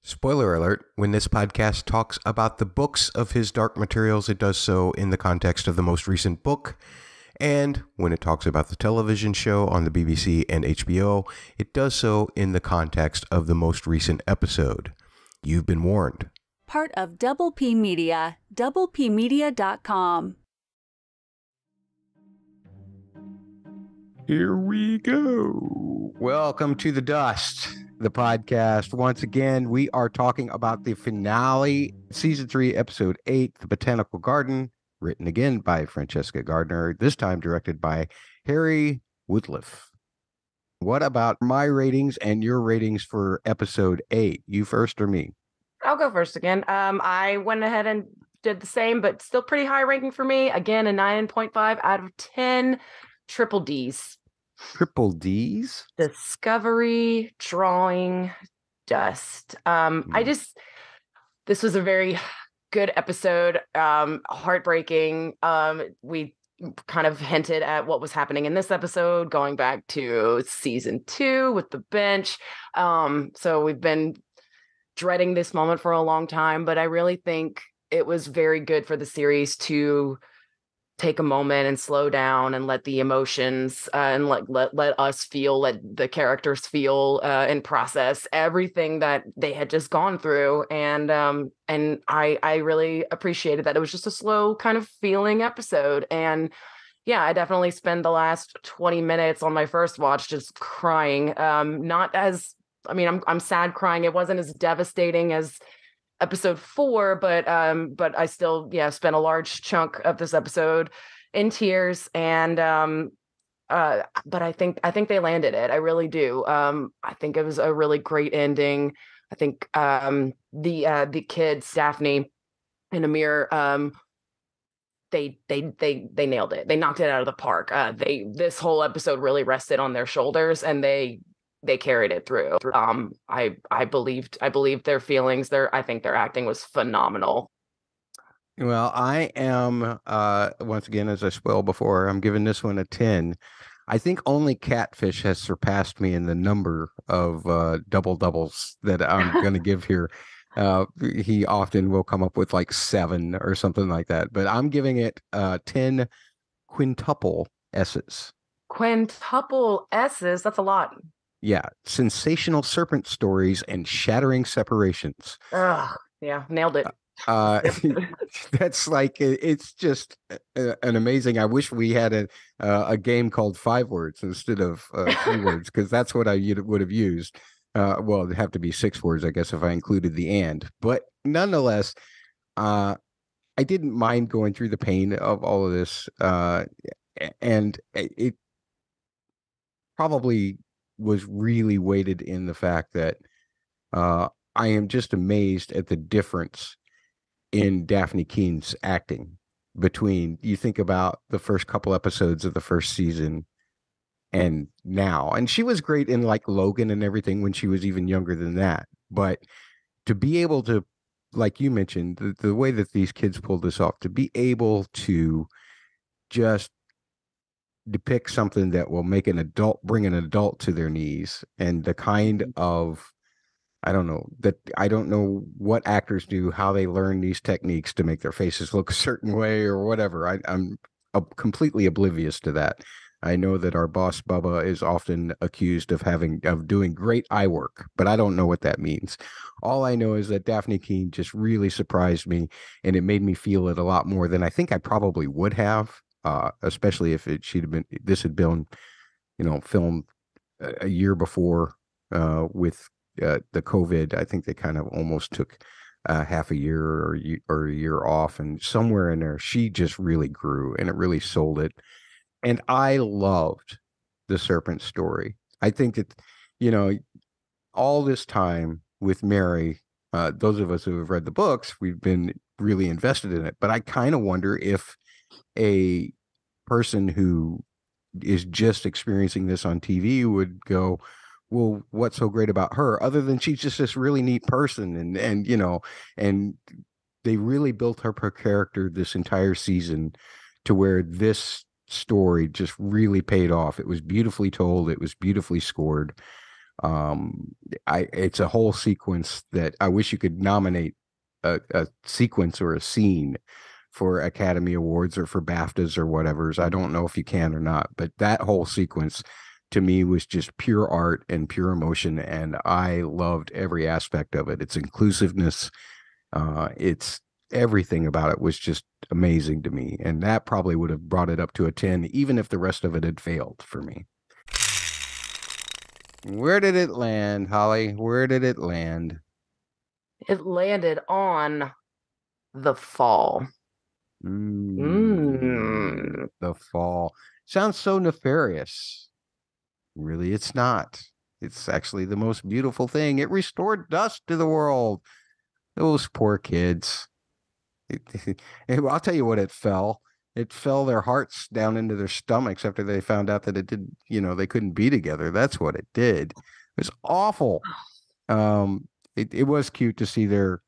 Spoiler alert, when this podcast talks about the books of His Dark Materials, it does so in the context of the most recent book. And when it talks about the television show on the BBC and HBO, it does so in the context of the most recent episode. You've been warned. Part of Double P Media, doublepmedia.com. Here we go. Welcome to The Dust, the podcast. Once again, we are talking about the finale, Season 3, Episode 8, The Botanic Garden, written again by Francesca Gardner, this time directed by Harry Woodliff. What about my ratings and your ratings for Episode 8? You first or me? I'll go first again. I went ahead and did the same, but still pretty high ranking for me. Again, a 9.5 out of 10. Triple D's. Triple D's? Discovery, drawing, dust. This was a very good episode. Heartbreaking. We kind of hinted at what was happening in this episode, going back to season 2 with the bench. So we've been dreading this moment for a long time, but I really think it was very good for the series to take a moment and slow down and let the emotions and let us feel, let the characters feel and process everything that they had just gone through. And I really appreciated that. It was just a slow kind of feeling episode. And yeah, I definitely spent the last 20 minutes on my first watch just crying. I'm sad crying. It wasn't as devastating as episode 4, but I still spent a large chunk of this episode in tears, and but I think they landed it. I really do. I think it was a really great ending. I think the kids, Daphne and Amir, they nailed it. They knocked it out of the park. This whole episode really rested on their shoulders, and they carried it through. I believed their feelings. I think their acting was phenomenal. Well, I am, once again, as I spoiled before, I'm giving this one a 10. I think only Catfish has surpassed me in the number of doubles that I'm going to give here. He often will come up with like 7 or something like that, but I'm giving it 10 quintuple S's. Quintuple S's? That's a lot. Yeah, sensational serpent stories and shattering separations. Yeah, nailed it. That's like, it's just an amazing. I wish we had a game called 5 words instead of 3 words, because that's what I would have used. Well, it'd have to be 6 words, I guess, if I included the and. But nonetheless, I didn't mind going through the pain of all of this, and it probably was really weighted in the fact that I am just amazed at the difference in Daphne Keene's acting between, you think about the first couple episodes of the first season and now. And she was great in like Logan and everything when she was even younger than that. But to be able to, like you mentioned, the way that these kids pulled this off, to be able to just depict something that will make bring an adult to their knees, and the kind of, I don't know what actors do, how they learn these techniques to make their faces look a certain way or whatever. I'm completely oblivious to that. I know that our boss Bubba is often accused of doing great eye work, but I don't know what that means. All I know is that Daphne Keene just really surprised me, and it made me feel it a lot more than I think I probably would have. Especially if this had been, filmed a year before with the COVID. I think they kind of almost took half a year or a year off, and somewhere in there, she just really grew, and it really sold it. And I loved the Serpent story. I think that, all this time with Mary, those of us who have read the books, we've been really invested in it. But I kind of wonder if a person who is just experiencing this on TV would go, well, what's so great about her other than she's just this really neat person, and they really built her character this entire season to where this story just really paid off. It was beautifully told, it was beautifully scored. It's a whole sequence that I wish you could nominate a sequence or a scene for Academy Awards or for BAFTAs or whatever's. I don't know if you can or not, but that whole sequence to me was just pure art and pure emotion, and I loved every aspect of it. Its inclusiveness, it's everything about it was just amazing to me, and that probably would have brought it up to a 10, even if the rest of it had failed for me. Where did it land, Holly? Where did it land? It landed on the fall. The fall. Sounds so nefarious. Really, it's not. It's actually the most beautiful thing. It restored dust to the world. Those poor kids. I'll tell you what, it fell. It fell their hearts down into their stomachs after they found out that it did, they couldn't be together. That's what it did. It was awful. It was cute to see their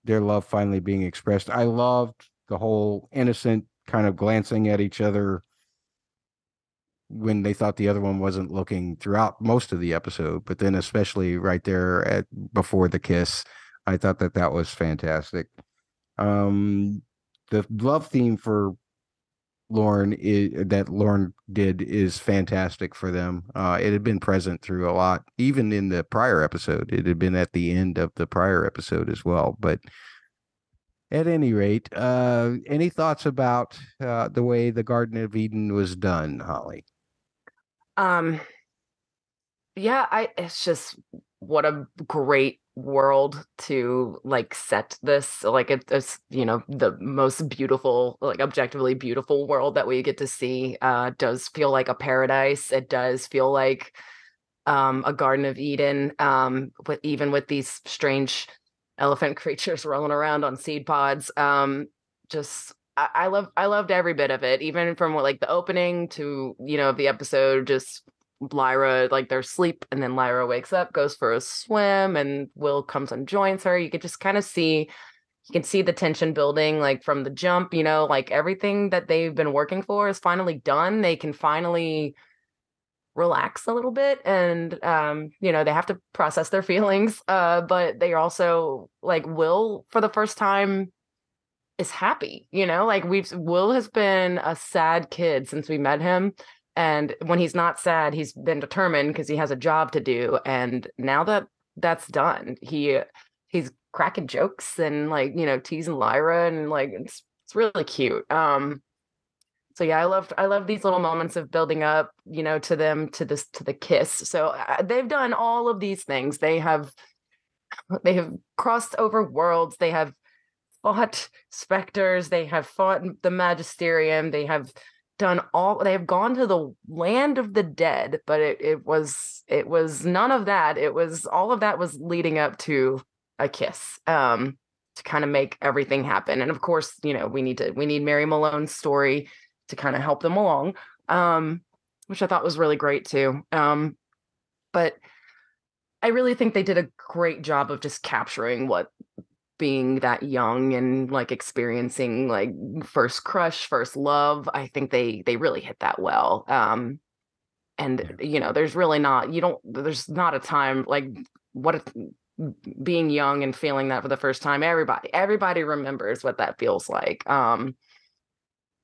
love finally being expressed. I loved the whole innocent kind of glancing at each other when they thought the other one wasn't looking throughout most of the episode, but then especially right there before the kiss, I thought that was fantastic. The love theme for Lauren that Lauren did is fantastic for them. It had been present through a lot, even in the prior episode. It had been at the end of the prior episode as well. But at any rate, any thoughts about the way the Garden of Eden was done, Holly? Yeah, it's just what a great world to like set this, like it's the most beautiful, like objectively beautiful world that we get to see. Does feel like a paradise. It does feel like a Garden of Eden, with these strange elephant creatures rolling around on seed pods. Just I loved every bit of it, even from like the opening to the episode. Just Lyra, like they're asleep, and then Lyra wakes up, goes for a swim, and Will comes and joins her. You could just kind of see, you can see the tension building, like from the jump. Like everything that they've been working for is finally done. They can finally relax a little bit, and they have to process their feelings, but they also, like, Will for the first time is happy. Like Will has been a sad kid since we met him, and when he's not sad, he's been determined because he has a job to do, and now that that's done, he's cracking jokes and like teasing Lyra, and like it's really cute. So yeah, I love these little moments of building up, to them, to the kiss. So they've done all of these things. They have crossed over worlds. They have fought specters. They have fought the Magisterium. They have gone to the land of the dead, but it was none of that. All of that was leading up to a kiss. To kind of make everything happen. And of course, we need Mary Malone's story to kind of help them along, which I thought was really great too. But I really think they did a great job of just capturing what being that young and like experiencing like first crush, first love. I think they really hit that well. And there's really there's not a time like being young and feeling that for the first time. Everybody remembers what that feels like.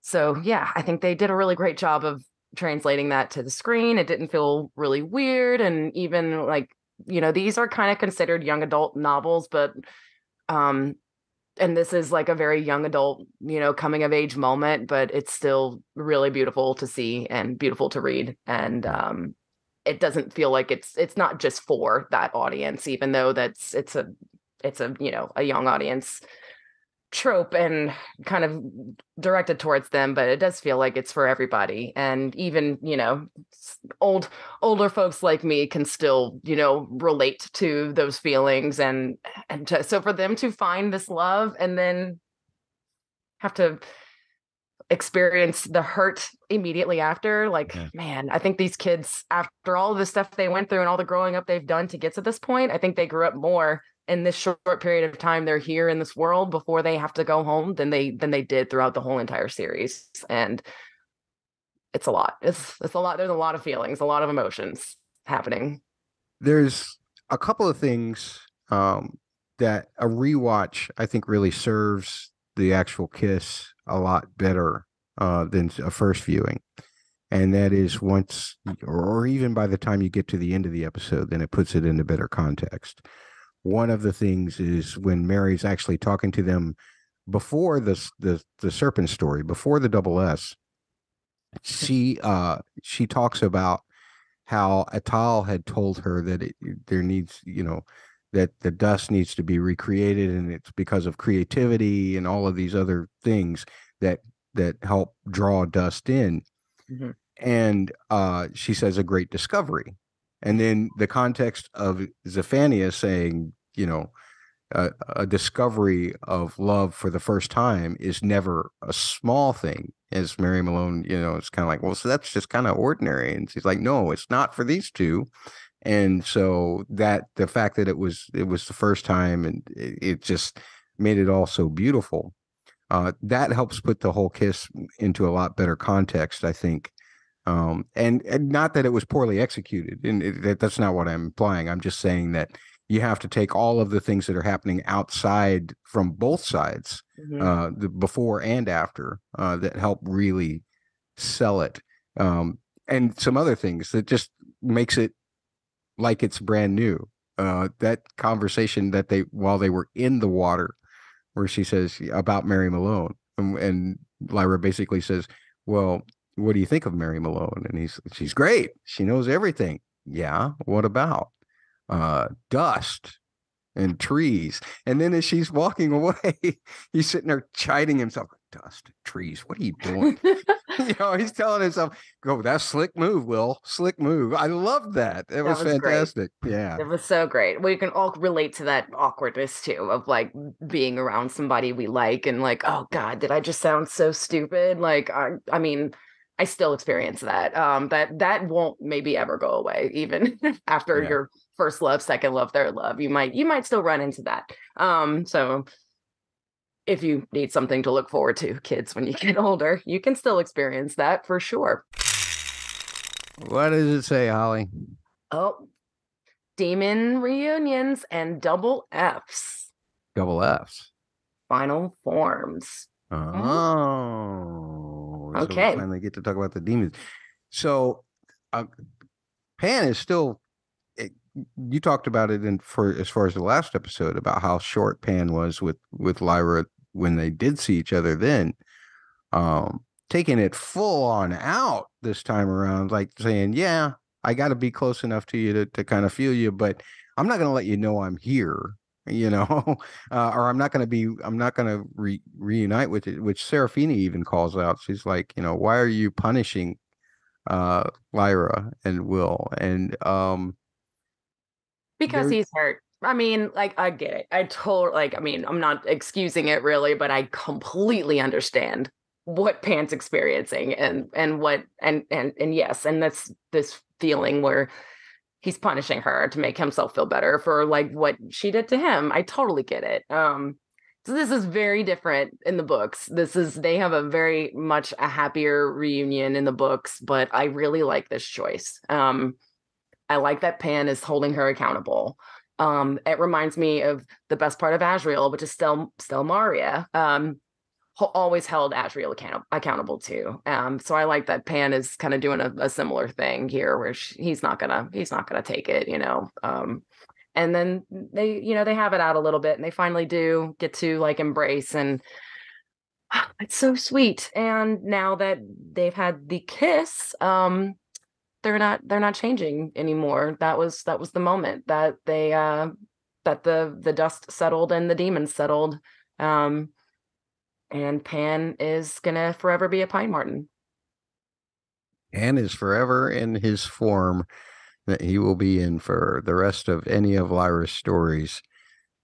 So yeah, I think they did a really great job of translating that to the screen. It didn't feel really weird. And even like, these are kind of considered young adult novels, but, and this is like a very young adult, coming of age moment, but it's still really beautiful to see and beautiful to read. And, it doesn't feel like it's not just for that audience, even though it's a a young audience trope and kind of directed towards them, but it does feel like it's for everybody. And even older folks like me can still relate to those feelings, and so for them to find this love and then have to experience the hurt immediately after, like, man, I think these kids, after all the stuff they went through and all the growing up they've done to get to this point, I think they grew up more in this short period of time they're here in this world before they have to go home than they did throughout the whole entire series. And it's a lot. It's a lot. There's a lot of feelings, a lot of emotions happening. there's a couple of things that a rewatch I think really serves the actual kiss a lot better than a first viewing. And that is once, or even by the time you get to the end of the episode, then it puts it into better context. One of the things is when Mary's actually talking to them before the Serpent story, before the double S. She talks about how Atal had told her that there needs, that the dust needs to be recreated, and it's because of creativity and all of these other things that help draw dust in. Mm-hmm. And she says a great discovery. And then the context of Zephania saying, a discovery of love for the first time is never a small thing. As Mary Malone, it's kind of like, well, so that's just kind of ordinary. And she's like, no, it's not for these two. And so that the fact that it was the first time, and it just made it all so beautiful. That helps put the whole kiss into a lot better context, I think. And not that it was poorly executed, and that's not what I'm implying. I'm just saying that you have to take all of the things that are happening outside from both sides, mm-hmm. The before and after, that help really sell it, and some other things that just makes it like it's brand new. That conversation that while they were in the water, where she says about Mary Malone, and Lyra basically says, well, what do you think of Mary Malone? And she's great. She knows everything. Yeah. What about dust and trees? And then as she's walking away, he's sitting there chiding himself. Dust, trees. What are you doing? He's telling himself, "Go, that's slick move, Will. Slick move." I love that. It was fantastic. Great. Yeah, it was so great. We can all relate to that awkwardness too, of like being around somebody we like, and like, oh God, did I just sound so stupid? Like, I mean, I still experience that. That won't maybe ever go away, even after your first love, second love, third love. You might still run into that. So if you need something to look forward to, kids, when you get older, you can still experience that for sure. What does it say, Holly? Oh, demon reunions and double Fs. Double Fs. Final forms. Oh. Okay. So we finally get to talk about the demons. So Pan is still, you talked about it as far as the last episode, about how short Pan was with Lyra when they did see each other then, taking it full on out this time around, like saying, yeah, I got to be close enough to you to kind of feel you, but I'm not going to let you know I'm here, or I'm not going to reunite with it, which Serafina even calls out. She's like, why are you punishing Lyra and Will? And because he's hurt. I mean, like, I get it. I'm not excusing it really, but I completely understand what Pan's experiencing and yes, and that's this feeling where he's punishing her to make himself feel better for like what she did to him. I totally get it. So this is very different in the books. They have a very much a happier reunion in the books, but I really like this choice. I like that Pan is holding her accountable. It reminds me of the best part of Asriel, which is still Maria. Always held Asriel accountable too. So I like that Pan is kind of doing a similar thing here, where he's not gonna take it, and then they have it out a little bit, and they finally do get to like embrace, and it's so sweet. And now that they've had the kiss, they're not changing anymore. That was the moment that they that the dust settled and the demons settled. And Pan is gonna forever be a Pine Marten. Pan is forever in his form that he will be in for the rest of any of Lyra's stories.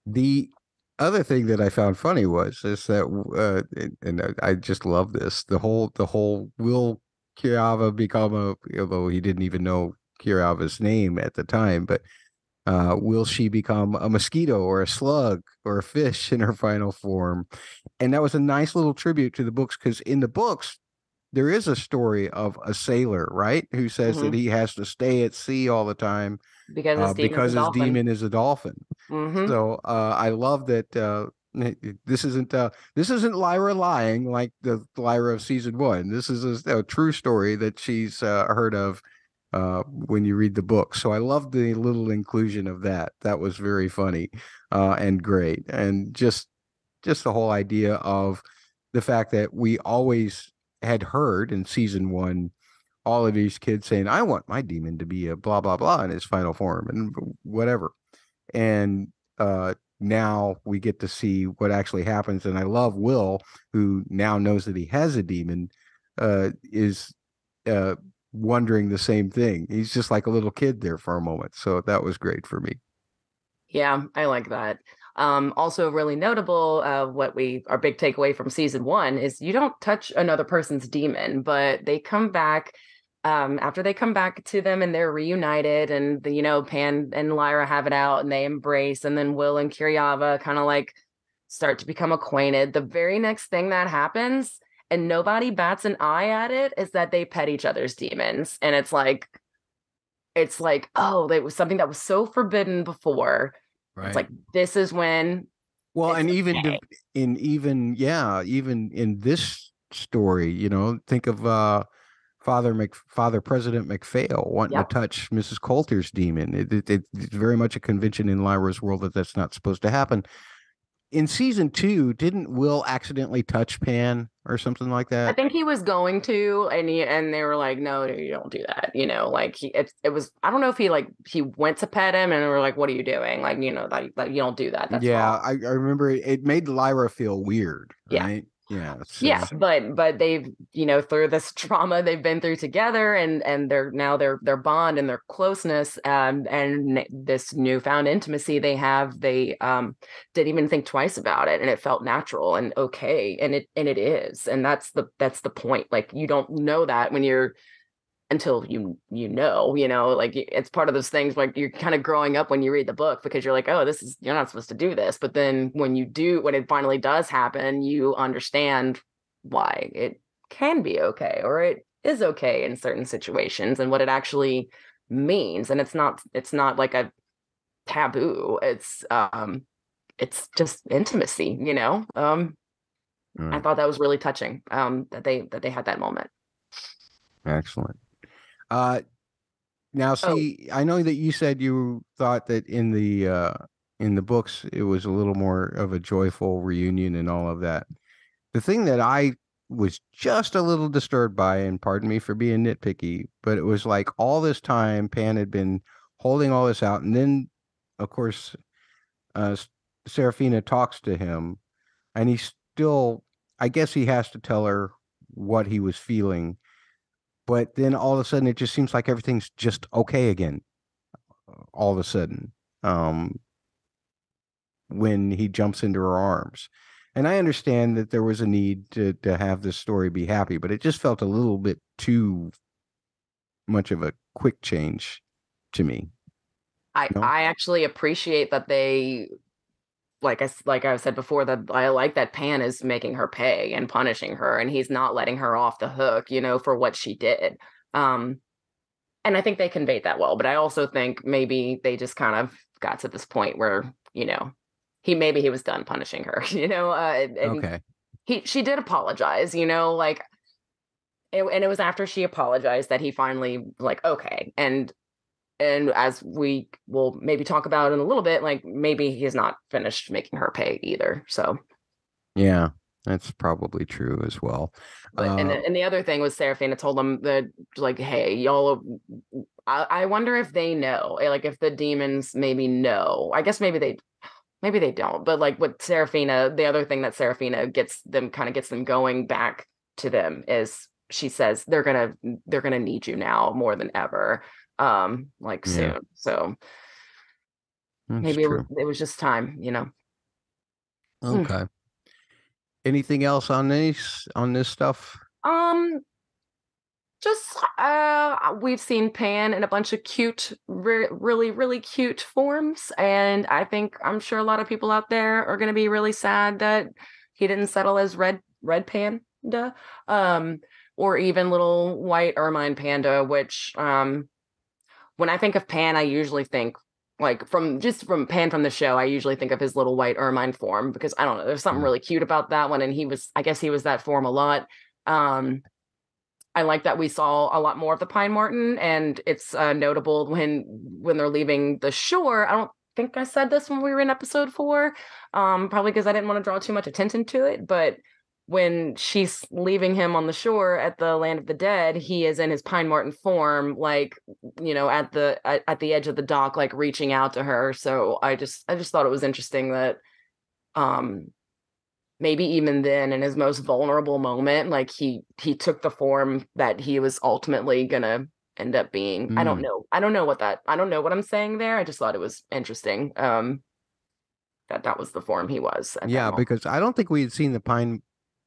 The other thing that I found funny is that, and I just love this, the whole will Kiava become although he didn't even know Kiava's name at the time, but will she become a mosquito or a slug or a fish in her final form? And that was a nice little tribute to the books, because in the books, there is a story of a sailor, right, who says that he has to stay at sea all the time Because his demon is a dolphin. Mm-hmm. So I love that this isn't Lyra lying like the Lyra of season 1. This is a true story that she's heard of when you read the book. So I love the little inclusion of that. That was very funny and great. And just the whole idea of the fact that we always had heard in season 1 all of these kids saying, I want my demon to be a blah, blah, blah in his final form and whatever. And now we get to see what actually happens. And I love Will, who now knows that he has a demon, is wondering the same thing. He's just like a little kid there for a moment. So that was great for me. Yeah, I like that. Also really notable, our big takeaway from season 1 is you don't touch another person's demon, but they come back after they come back to them and they're reunited and Pan and Lyra have it out and they embrace, and then Will and Kiryava kind of like start to become acquainted. The very next thing that happens, and nobody bats an eye at it, is that they pet each other's demons. And it's like, oh, it was something that was so forbidden before. Right. It's like, this is when. Well, and even in this story, think of Father President McPhail wanting to touch Mrs. Coulter's demon. It's very much a convention in Lyra's world that's not supposed to happen. In season 2, didn't Will accidentally touch Pan or something like that? I think he was going to, and they were like, "No, you don't do that." Like it was. I don't know if he went to pet him, and they were like, "What are you doing?" Like, that you don't do that. That's wrong. I remember it made Lyra feel weird, right? Yeah, but they've through this trauma they've been through together, and their bond and their closeness and this newfound intimacy they have, they didn't even think twice about it, and it felt natural and okay, and it is, and that's the point. Like, you don't know that when you're until like it's part of those things like you're kind of growing up when you read the book, because you're like, oh, you're not supposed to do this, but then when it finally does happen, you understand why it can be okay, or it is okay in certain situations, and what it actually means. And it's not like a taboo, it's just intimacy. I thought that was really touching, that they had that moment. Excellent. Now, see, I know that you said you thought that in the books it was a little more of a joyful reunion and all of that. The thing that I was just a little disturbed by, and pardon me for being nitpicky, but it was like all this time Pan had been holding all this out, and then, of course, Serafina talks to him, and he still, I guess he has to tell her what he was feeling. But then all of a sudden, it just seems like everything's just okay again. All of a sudden, when he jumps into her arms. And I understand that there was a need to have this story be happy, but it just felt a little bit too much of a quick change to me. I actually appreciate that they, like I said before, that I like that Pan is making her pay and punishing her, and he's not letting her off the hook, for what she did. And I think they conveyed that well, but I also think maybe they just kind of got to this point where, he was done punishing her, Okay. She did apologize, and it was after she apologized that he finally okay. And as we will maybe talk about in a little bit, maybe he's not finished making her pay either. So, yeah, that's probably true as well. But, and the other thing was Serafina told them that, hey, y'all, I wonder if they know, if the demons maybe know. I guess maybe they don't. But with Serafina, the other thing that Serafina gets them going back to them is she says they're gonna need you now more than ever. Soon. So that's maybe it was just time, Okay. Anything else on this stuff? Just we've seen Pan in a bunch of cute, really, really cute forms, and I'm sure a lot of people out there are going to be really sad that he didn't settle as red panda, or even little white ermine panda, which when I think of Pan, I usually think like from Pan from the show, I usually think of his little white ermine form, because I don't know, there's something really cute about that one. And I guess he was that form a lot. I like that we saw a lot more of the pine marten, and it's notable when they're leaving the shore. I don't think I said this when we were in episode 4, probably because I didn't want to draw too much attention to it, but when she's leaving him on the shore at the land of the dead, he is in his pine marten form, like, you know, at the edge of the dock, like reaching out to her. So I just thought it was interesting that maybe even then, in his most vulnerable moment, like he took the form that he was ultimately gonna end up being. I don't know what I'm saying there. I just thought it was interesting that was the form he was at that moment. Because I don't think we had seen the pine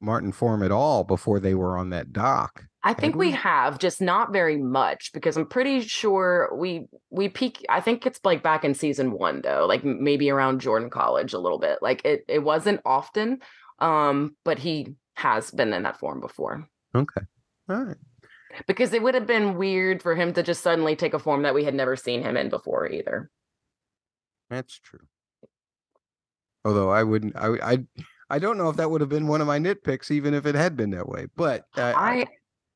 marten form at all before they were on that dock. I think we have, just not very much, because I'm pretty sure we peak. I think it's like back in season 1 though, like maybe around Jordan College a little bit. Like it wasn't often, but he has been in that form before. Okay, all right. Because it would have been weird for him to just suddenly take a form that we had never seen him in before either. That's true. Although I don't know if that would have been one of my nitpicks, even if it had been that way. But I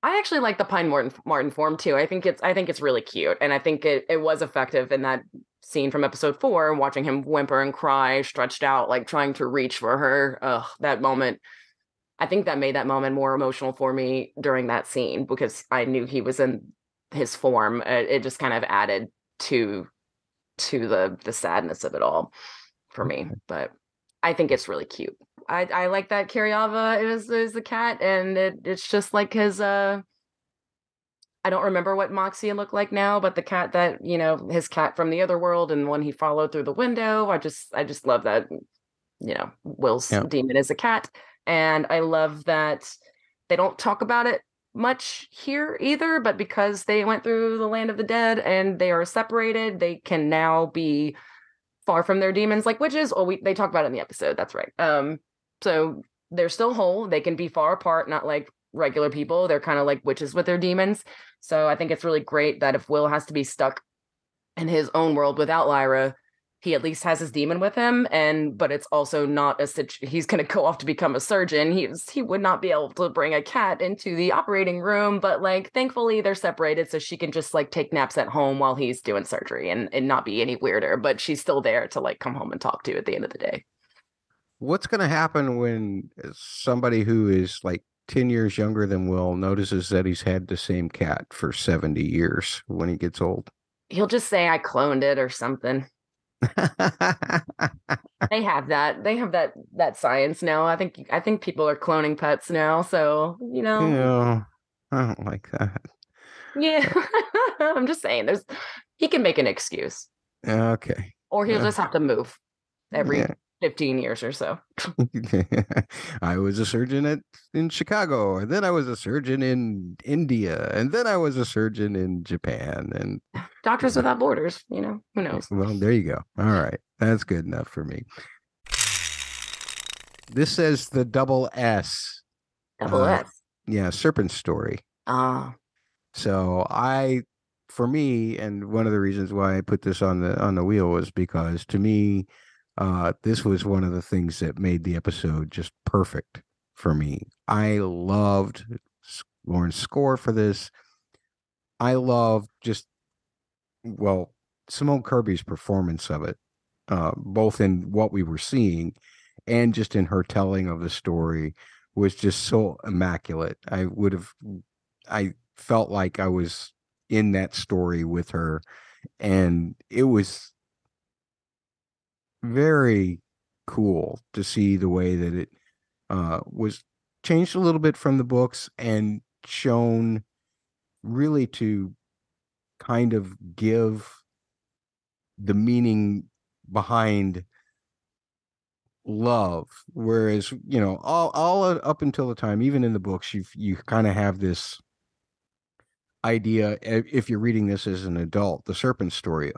actually like the pine marten form too. I think it's really cute, and I think it was effective in that scene from episode 4, watching him whimper and cry, stretched out, like trying to reach for her. That moment, I think that made that moment more emotional for me during that scene, because I knew he was in his form. It just kind of added to the sadness of it all for me. But I think it's really cute. I like that Kiryava is the cat, and it's just like his I don't remember what Moxie looked like now, but the cat that, you know, his cat from the other world, and when he followed through the window, I just love that, you know, Will's demon is a cat. And I love that they don't talk about it much here either, but because they went through the land of the dead and they are separated, they can now be far from their demons like witches. They talk about it in the episode, that's right. So they're still whole, they can be far apart, not like regular people. They're kind of like witches with their demons. So I think it's really great that if Will has to be stuck in his own world without Lyra, he at least has his demon with him. But it's also not he's going to go off to become a surgeon. He would not be able to bring a cat into the operating room, but like thankfully they're separated, so she can just like take naps at home while he's doing surgery and not be any weirder, but she's still there to like come home and talk to at the end of the day. What's going to happen when somebody who is like 10 years younger than Will notices that he's had the same cat for 70 years when he gets old? He'll just say, I cloned it or something. They have that science now. I think people are cloning pets now, so you know. I don't like that. Yeah. I'm just saying he can make an excuse. Okay. Or he'll just have to move every 15 years or so. I was a surgeon in Chicago, and then I was a surgeon in India, and then I was a surgeon in Japan, and Doctors Without Borders, you know, who knows? Well, there you go. All right. That's good enough for me. This says the double S. Double S. Yeah, Serpent story. So for me, and one of the reasons why I put this on the wheel was because to me, this was one of the things that made the episode just perfect for me. I loved Lauren's score for this. I loved Simone Kirby's performance of it, both in what we were seeing and just in her telling of the story, was just so immaculate. I felt like I was in that story with her, and it was very cool to see the way that it was changed a little bit from the books and shown really to kind of give the meaning behind love, whereas all up until the time, even in the books, you kind of have this idea, if you're reading this as an adult, the serpent story,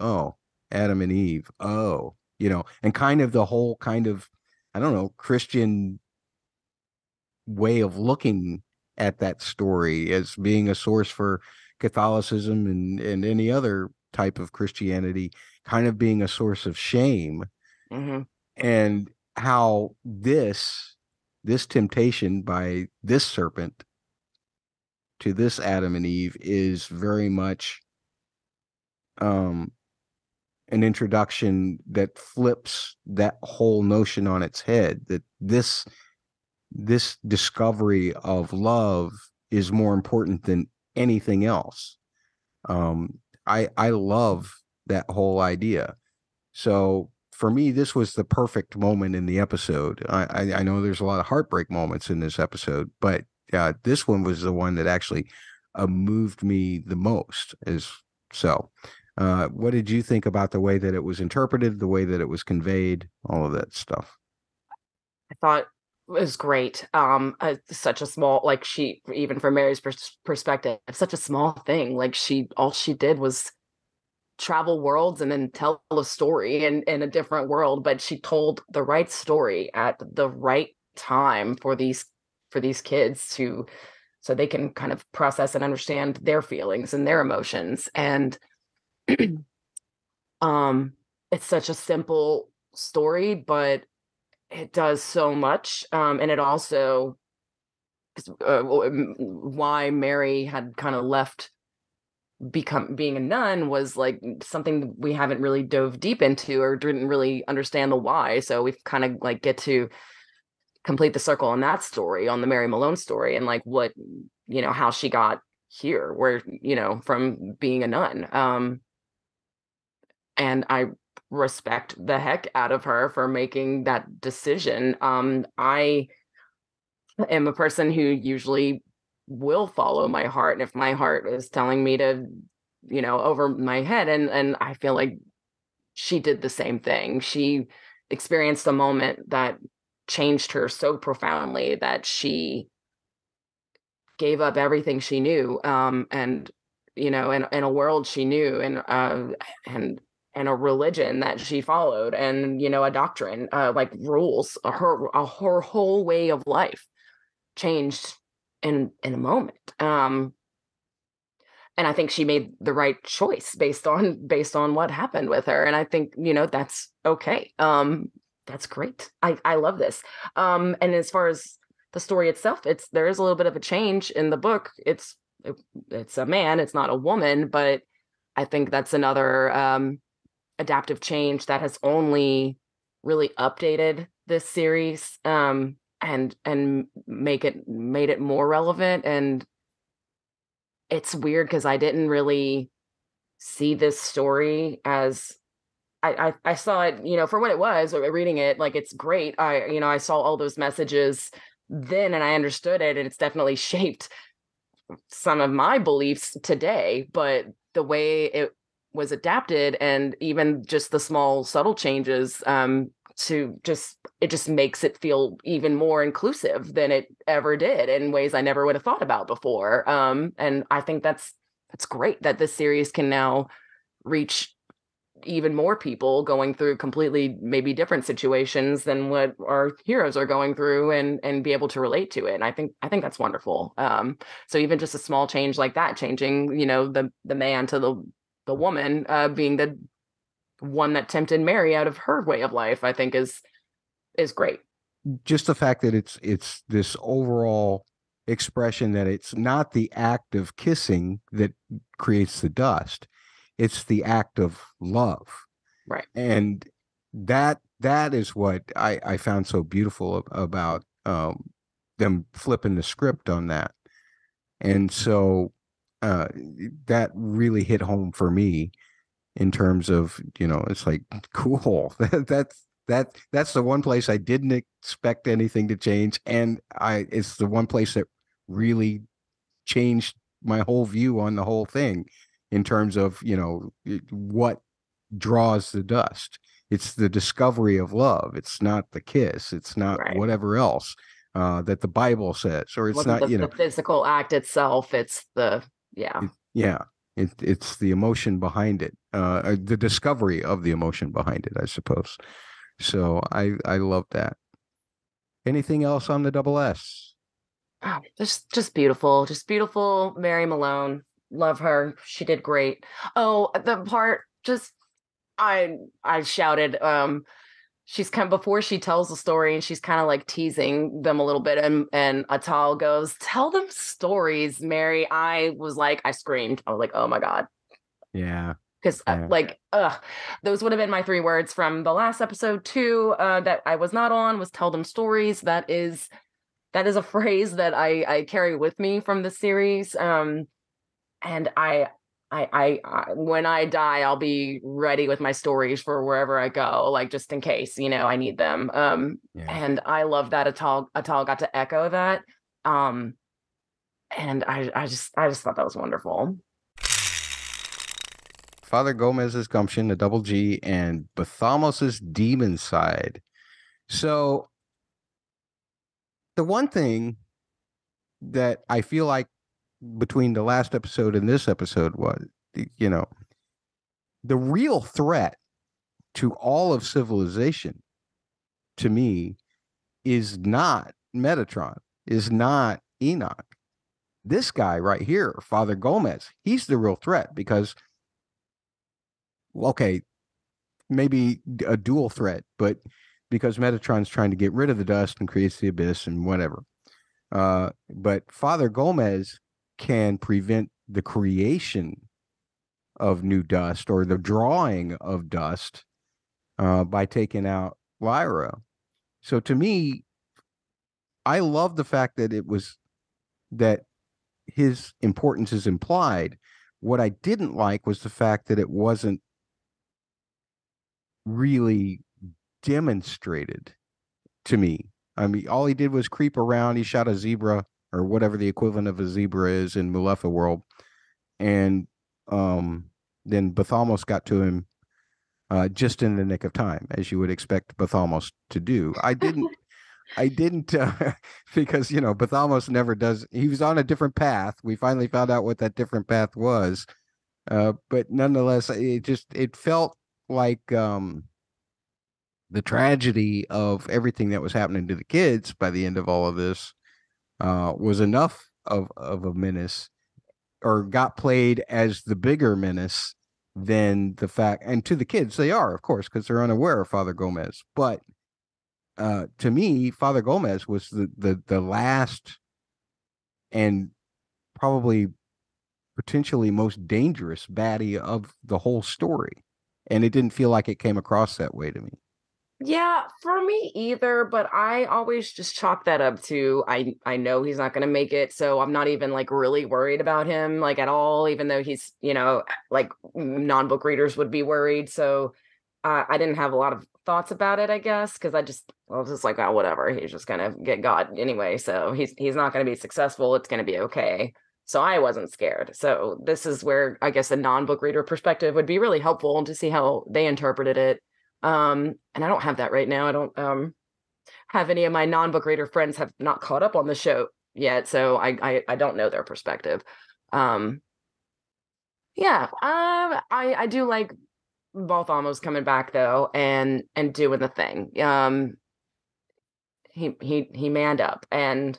Adam and Eve, and kind of the whole kind of, I don't know, Christian way of looking at that story as being a source for Catholicism and any other type of Christianity kind of being a source of shame, and how this temptation by this serpent to this Adam and Eve is very much an introduction that flips that whole notion on its head, that this discovery of love is more important than anything else. I love that whole idea. So for me, this was the perfect moment in the episode. I know there's a lot of heartbreak moments in this episode, but this one was the one that actually moved me the most. What did you think about the way that it was interpreted, the way that it was conveyed, all of that stuff? I thought it was great. Such a small, like, she, even from Mary's perspective, such a small thing. Like, all she did was travel worlds and then tell a story in a different world, but she told the right story at the right time for these kids so they can kind of process and understand their feelings and their emotions. And it's such a simple story, but it does so much. And it also why Mary had kind of left being a nun was like something we haven't really dove deep into or didn't really understand the why. So we've kind of like get to complete the circle on that story, on the Mary Malone story, and like what, how she got here, where, from being a nun. And I respect the heck out of her for making that decision. I am a person who usually will follow my heart, and if my heart is telling me to, over my head, and I feel like she did the same thing. She experienced a moment that changed her so profoundly that she gave up everything she knew, and in a world she knew, and a religion that she followed, and a doctrine, like rules. Her whole way of life changed in a moment. And I think she made the right choice based on what happened with her. And I think, that's okay. That's great. I love this. And as far as the story itself, there is a little bit of a change in the book. It's a man, it's not a woman, but I think that's another adaptive change that has only really updated this series, and made it more relevant. And it's weird because I didn't really see this story as I saw it, for what it was. Reading it, like, it's great. I saw all those messages then, and I understood it, and it's definitely shaped some of my beliefs today. But the way it was adapted, and even just the small subtle changes, it just makes it feel even more inclusive than it ever did, in ways I never would have thought about before. And I think that's great that this series can now reach even more people going through completely maybe different situations than what our heroes are going through, and be able to relate to it. And I think that's wonderful. So even just a small change like that, changing, the man to the woman, being the one that tempted Mary out of her way of life, I think is great. Just the fact that it's this overall expression that it's not the act of kissing that creates the dust, it's the act of love. Right. And that is what I found so beautiful about them flipping the script on that. And so that really hit home for me, in terms of, it's like, cool. That's the one place I didn't expect anything to change. And it's the one place that really changed my whole view on the whole thing, in terms of, what draws the dust. It's the discovery of love. It's not the kiss. It's not whatever else that the Bible says, or it's not, the physical act itself. It's the, it's the emotion behind it, the discovery of the emotion behind it, I suppose. So I love that. Anything else on the double S? Oh, just beautiful Mary Malone. love her. She did great. Oh, the part just I shouted. She's kind of, before she tells the story, and she's kind of like teasing them a little bit, and Atal goes, "Tell them stories, Mary." I was like, I screamed. I was like, oh my God. Yeah. Because those would have been my 3 words from the last episode too, that I was not on, was "tell them stories." That is a phrase that I carry with me from the series. And I when I die, I'll be ready with my stories for wherever I go, like just in case, I need them. And I love that Atal got to echo that. And I just thought that was wonderful. Father Gomez's Gumption, the double G, and Bathalmos's Daemoncide. So the one thing that I feel like between the last episode and this episode was, the real threat to all of civilization, to me, is not Metatron, is not Enoch. This guy right here, Father Gomez, he's the real threat, because, okay, maybe a dual threat, but because Metatron's trying to get rid of the dust and creates the abyss and whatever. But Father Gomez can prevent the creation of new dust, or the drawing of dust, by taking out Lyra. So to me, I love the fact that his importance is implied. What I didn't like was the fact that it wasn't really demonstrated to me. I mean, all he did was creep around. He shot a zebra, or whatever the equivalent of a zebra is in Mulefa world. And then Bathalmos got to him just in the nick of time, as you would expect Bathalmos to do. I didn't because, Bathalmos never does. He was on a different path. We finally found out what that different path was. But nonetheless, it felt like the tragedy of everything that was happening to the kids by the end of all of this was enough of a menace, or got played as the bigger menace than the fact. And to the kids, they are, of course, because they're unaware of Father Gomez. But to me, Father Gomez was the last and probably potentially most dangerous baddie of the whole story. And it didn't feel like it came across that way to me. Yeah, for me either, but I always just chalk that up to I know he's not going to make it, so I'm not even like really worried about him like at all, even though he's, like non-book readers would be worried. So I didn't have a lot of thoughts about it, I guess, because I was just like, oh, whatever, he's just going to get got anyway, so he's not going to be successful, it's going to be okay. So I wasn't scared. So this is where I guess a non-book reader perspective would be really helpful to see how they interpreted it. And I don't have that right now. I don't have any of my non-book reader friends have not caught up on the show yet, so I don't know their perspective. I do like Balthamos coming back though, and doing the thing. He manned up, and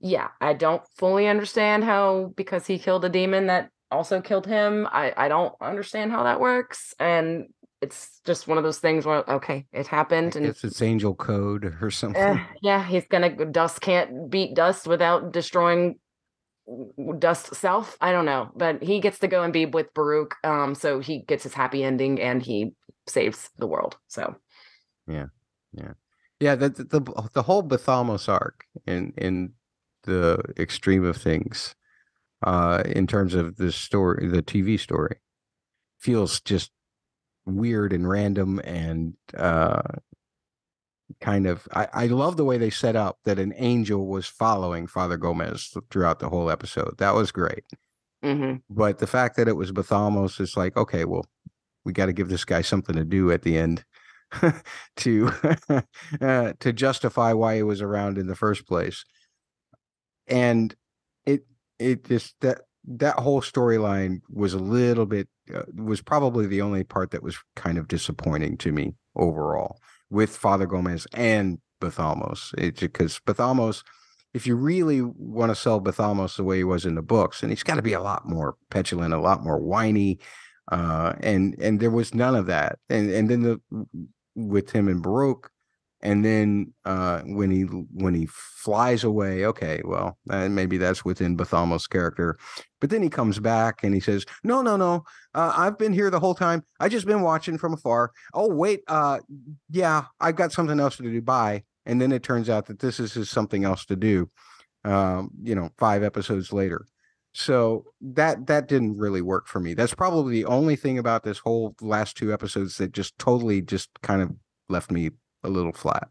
yeah, I don't fully understand how, because he killed a demon that also killed him. I don't understand how that works, and it's just one of those things where, okay, it happened. And it's angel code or something. He's dust can't beat dust without destroying dust self. I don't know, but he gets to go and be with Baruch. So he gets his happy ending and he saves the world. So yeah. The whole Bathalmos arc in the extreme of things, in terms of the story, the TV story, feels just weird and random, and kind of I love the way they set up that an angel was following Father Gomez throughout the whole episode. That was great. Mm-hmm. But the fact that it was Bathalmos, is like, okay, well, we got to give this guy something to do at the end to justify why he was around in the first place. And it just that whole storyline was a little bit was probably the only part that was kind of disappointing to me overall with Father Gomez and Bathalmos. Because Bathalmos, if you really want to sell Bathalmos the way he was in the books, and he's got to be a lot more petulant, a lot more whiny, and there was none of that. And then with him and Baroque, and then when he flies away, okay, well, maybe that's within Bathalmos' character. But then he comes back and he says, no, no, no, I've been here the whole time. I just been watching from afar. Oh, wait, yeah, I've got something else to do. Bye. And then it turns out that this is something else to do, 5 episodes later. So that didn't really work for me. That's probably the only thing about this whole last 2 episodes that just totally just kind of left me a little flat.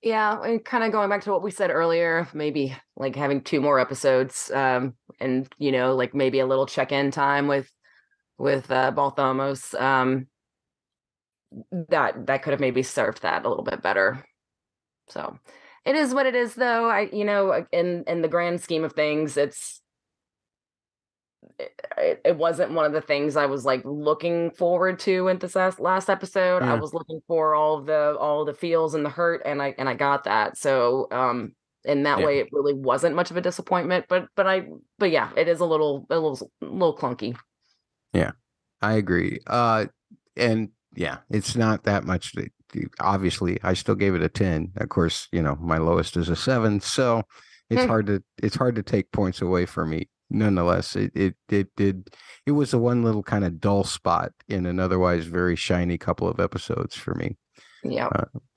Yeah, and kind of going back to what we said earlier, maybe like having 2 more episodes, and like maybe a little check-in time with Balthamos. That could have maybe served that a little bit better. So it is what it is, though. In the grand scheme of things, it wasn't one of the things I was like looking forward to in this last episode. I was looking for all the feels and the hurt, and I got that. So in that way, it really wasn't much of a disappointment. But yeah, it is a little clunky. Yeah, I agree. And yeah, it's not that much. Obviously, I still gave it a 10. Of course, my lowest is a 7. So it's hard to take points away from me. Nonetheless, it was the one little kind of dull spot in an otherwise very shiny couple of episodes for me. Yeah.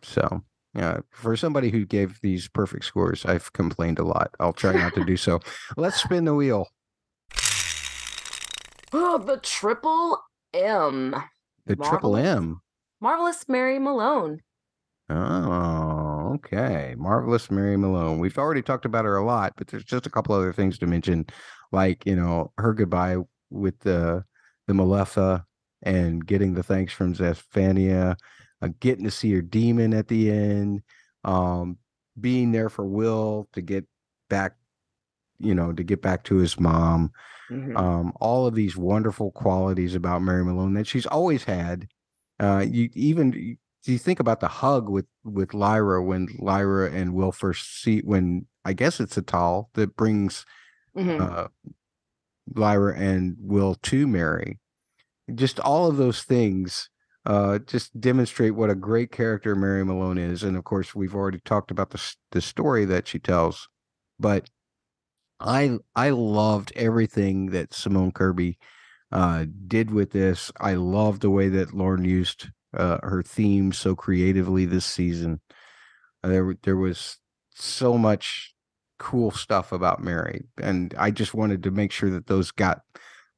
So for somebody who gave these perfect scores, I've complained a lot. I'll try not to do so. Let's spin the wheel. Oh, the triple M. The triple M. Marvelous Mary Malone. Oh, okay. Marvelous Mary Malone. We've already talked about her a lot, but there's just a couple other things to mention, like, her goodbye with the Malefa and getting the thanks from Zephania, getting to see her demon at the end, being there for Will to get back, to his mom. Mm-hmm. All of these wonderful qualities about Mary Malone that she's always had. You think about the hug with Lyra when Lyra and Will first when I guess it's Atal that brings Lyra and Will to Mary. Just all of those things just demonstrate what a great character Mary Malone is. And of course, we've already talked about the story that she tells. But I loved everything that Simone Kirby did with this. I love the way that Lauren used her theme so creatively this season. There was so much cool stuff about Mary, and I just wanted to make sure that those got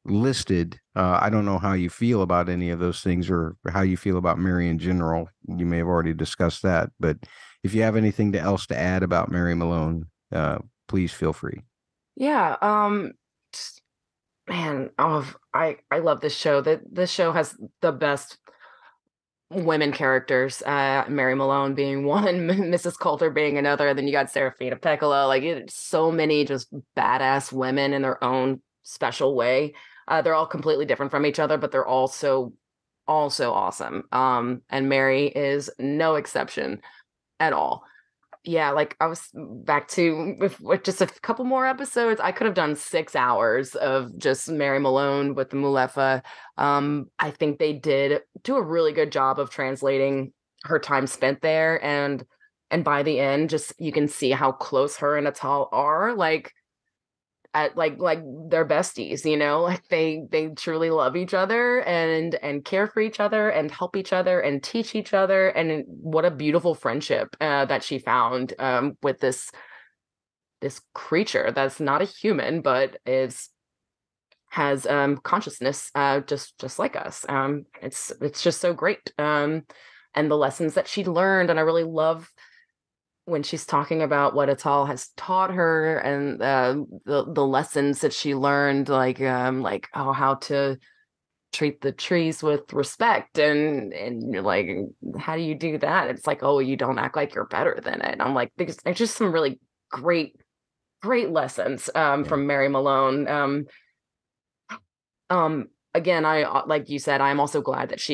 listed. I don't know how you feel about any of those things or how you feel about Mary in general. You may have already discussed that, but if you have anything else to add about Mary Malone, please feel free. Yeah. Man, I love this show. This show has the best women characters, Mary Malone being one, Mrs. Coulter being another, and then you got Serafina Peccolo. Like, it's so many just badass women in their own special way. They're all completely different from each other, but they're also awesome. And Mary is no exception at all. Yeah, like I was back to with just a couple more episodes. I could have done 6 hours of just Mary Malone with the Mulefa. I think they did do a really good job of translating her time spent there, and by the end, just you can see how close her and Atal are. Like they're besties, like they truly love each other and care for each other and help each other and teach each other. And what a beautiful friendship that she found with this creature that's not a human, but has consciousness just like us. It's just so great. And the lessons that she learned, and I really love when she's talking about what Atal has taught her and the lessons that she learned, like how to treat the trees with respect, and you're like, how do you do that? It's like, oh, you don't act like you're better than it. I'm like, there's just some really great lessons from Mary Malone. Again, I like you said, I'm also glad that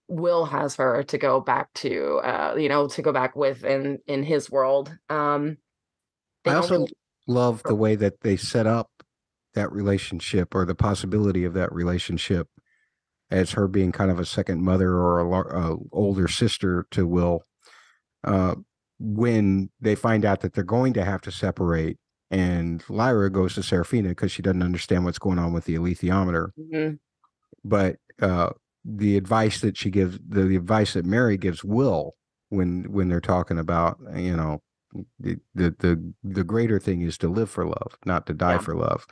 Will has her to go back to, to go back with in his world. They I don't also really. love the way that they set up that relationship, or the possibility of that relationship, as her being kind of a second mother or a older sister to Will. Uh, when they find out that they're going to have to separate, and Lyra goes to Serafina because she doesn't understand what's going on with the alethiometer. Mhm. But the advice that she gives, the advice that Mary gives Will, when they're talking about, the greater thing is to live for love, not to die Yeah. for love.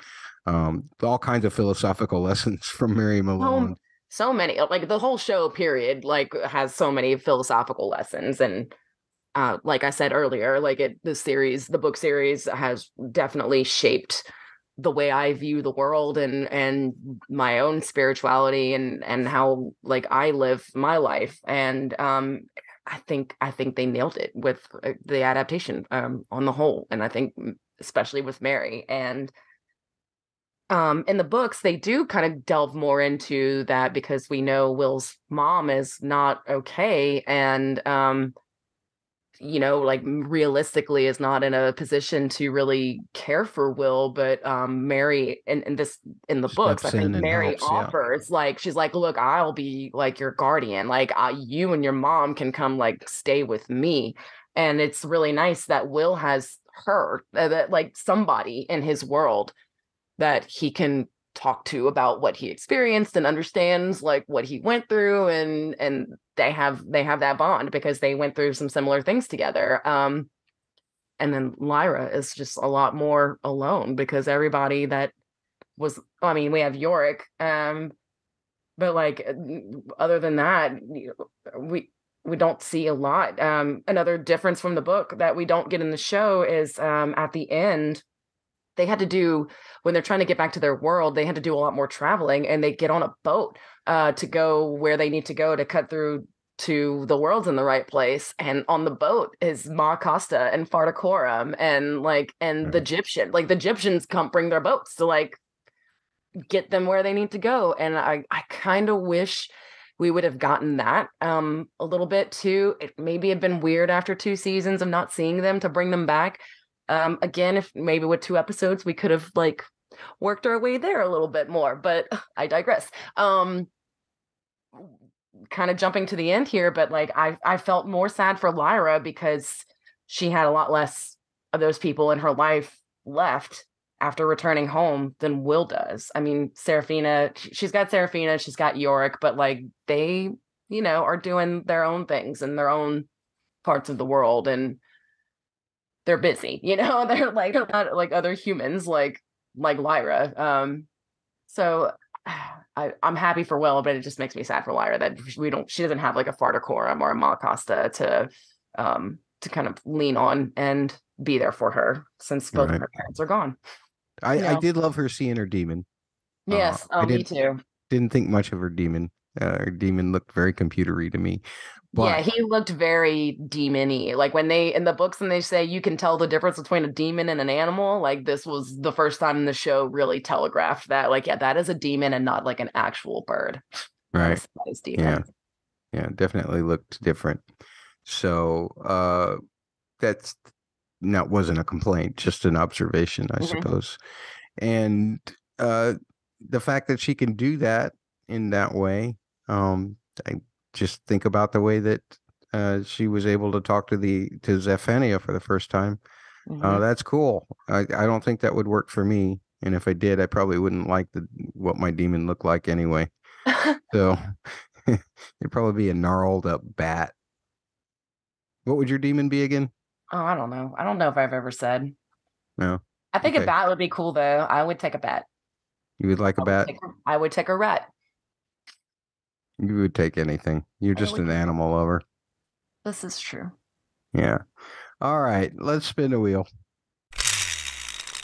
All kinds of philosophical lessons from Mary Malone. So many, like the whole show period, like has so many philosophical lessons. And like I said earlier, like the book series has definitely shaped the way I view the world and my own spirituality and how like I live my life. And I think they nailed it with the adaptation on the whole. And I think especially with Mary. And in the books, they do kind of delve more into that because we know Will's mom is not okay, and like realistically is not in a position to really care for Will. But Mary, and this in the books, I Steps think in and Mary helps, yeah. offers, like, she's like, look, I'll be like your guardian, like you and your mom can come like stay with me. And it's really nice that Will has her, that like somebody in his world that he can talk to about what he experienced and understands like what he went through, and they have that bond because they went through some similar things together. And then Lyra is just a lot more alone because everybody that was, I mean, we have Yorick, but like other than that, we don't see a lot. Another difference from the book that we don't get in the show is at the end they had to do, when they're trying to get back to their world, they had to do a lot more traveling, and they get on a boat to go where they need to go to cut through to the world's in the right place. And on the boat is Ma Costa and Fardacorum and the Egyptian, like the Egyptians come bring their boats to like get them where they need to go. And I kind of wish we would have gotten that a little bit too. It maybe have been weird after 2 seasons of not seeing them to bring them back. Again, if maybe with 2 episodes, we could have like worked our way there a little bit more, but I digress. Kind of jumping to the end here, but like I felt more sad for Lyra because she had a lot less of those people in her life left after returning home than Will does. I mean, Serafina, she's got Serafina, she's got Yorick, but like they, are doing their own things in their own parts of the world, and they're busy, they're not like other humans like Lyra. So I'm happy for Will, but it just makes me sad for Lyra that she doesn't have like a Fardacorum or a Malacosta to kind of lean on and be there for her since both of her parents are gone. I did love her seeing her demon. Yes, me too. Didn't think much of her demon. Her demon looked very computery to me. But yeah, he looked very demon-y. Like when they in the books and they say you can tell the difference between a demon and an animal, like this was the first time in the show really telegraphed that, like, yeah, that is a demon and not like an actual bird. Right. That is demon. Yeah, definitely looked different. So that wasn't a complaint, just an observation, I suppose. And the fact that she can do that in that way, I just think about the way that she was able to talk to Zephania for the first time. That's cool. I don't think that would work for me, and if I did, I probably wouldn't like what my demon looked like anyway. So it'd probably be a gnarled up bat. What would your demon be again? Oh, I don't know. I don't know if I've ever said. No. I think a bat would be cool though. I would take a bat. You would like a bat? I would take a rat. You would take anything. You're just an animal lover. This is true. Yeah. All right. Let's spin the wheel.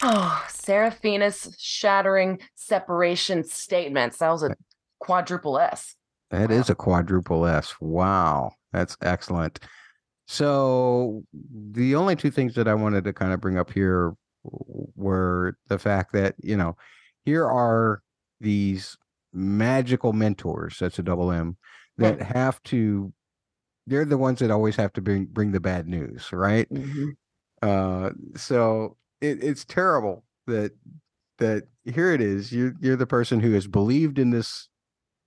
Oh, Serafina's shattering separation statements. That was a quadruple S. That is a quadruple S. Wow. That's excellent. So the only 2 things that I wanted to kind of bring up here were the fact that, here are these magical mentors, that's a double M, that have to, they're the ones that always have to bring the bad news, right? So it's terrible that here it is. You're the person who has believed in this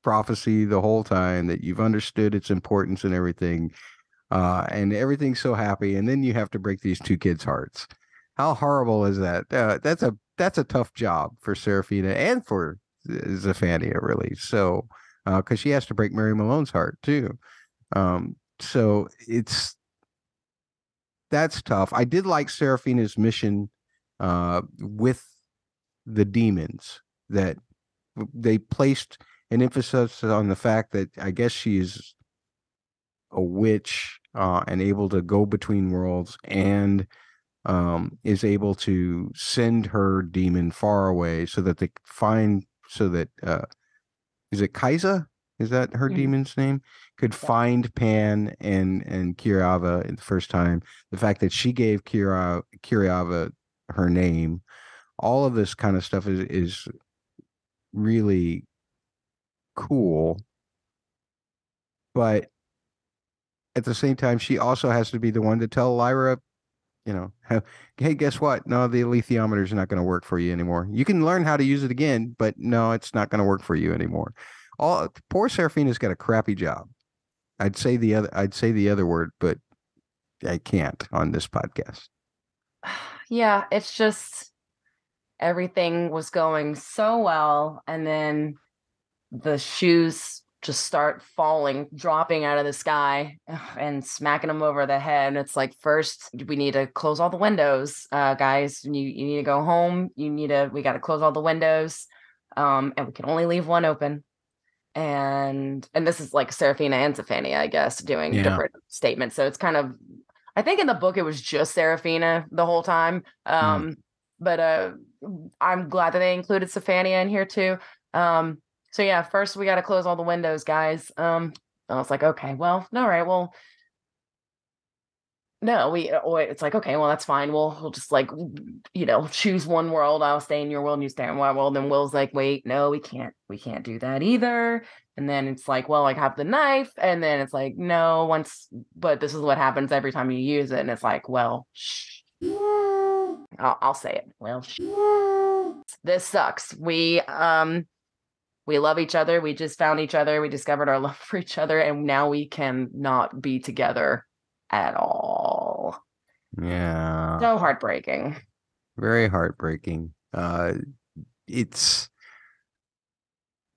prophecy the whole time, that you've understood its importance and everything, and everything's so happy, and then you have to break these two kids' hearts. How horrible is that? That's a tough job for Serafina and for Zephania, really. So, because she has to break Mary Malone's heart too. So that's tough. I did like Serafina's mission with the demons, that they placed an emphasis on the fact that I guess she's a witch and able to go between worlds, and is able to send her demon far away so that they find, so that is it Kaisa? Is that her demon's name? Could find Pan and Kirava the first time. The fact that she gave Kirava her name, all of this kind of stuff is really cool. But at the same time, she also has to be the one to tell Lyra, hey, guess what? No, the alethiometer is not going to work for you anymore. You can learn how to use it again, but no, it's not going to work for you anymore. Poor Serafina's got a crappy job. I'd say the other word, but I can't on this podcast. Yeah, it's just everything was going so well, and then the shoes just start falling, dropping out of the sky and smacking them over the head. And it's like, first, we need to close all the windows, guys. You need to go home. We got to close all the windows, and we can only leave one open. And this is like Serafina and Zephania, I guess, doing different statements. So it's kind of, I think in the book it was just Serafina the whole time. But I'm glad that they included Zephania in here too. So yeah, first we got to close all the windows, guys. I was like, okay, well, all right, well, no, it's like, okay, well, that's fine. We'll just like, choose one world. I'll stay in your world and you stay in my world. And Will's like, wait, no, we can't do that either. And then it's like, well, like, have the knife. And then it's like, no, but this is what happens every time you use it. And it's like, well, shh. I'll say it. Well, shh. This sucks. We love each other. We just found each other. We discovered our love for each other. And now we cannot be together at all. Yeah. So heartbreaking. Very heartbreaking. It's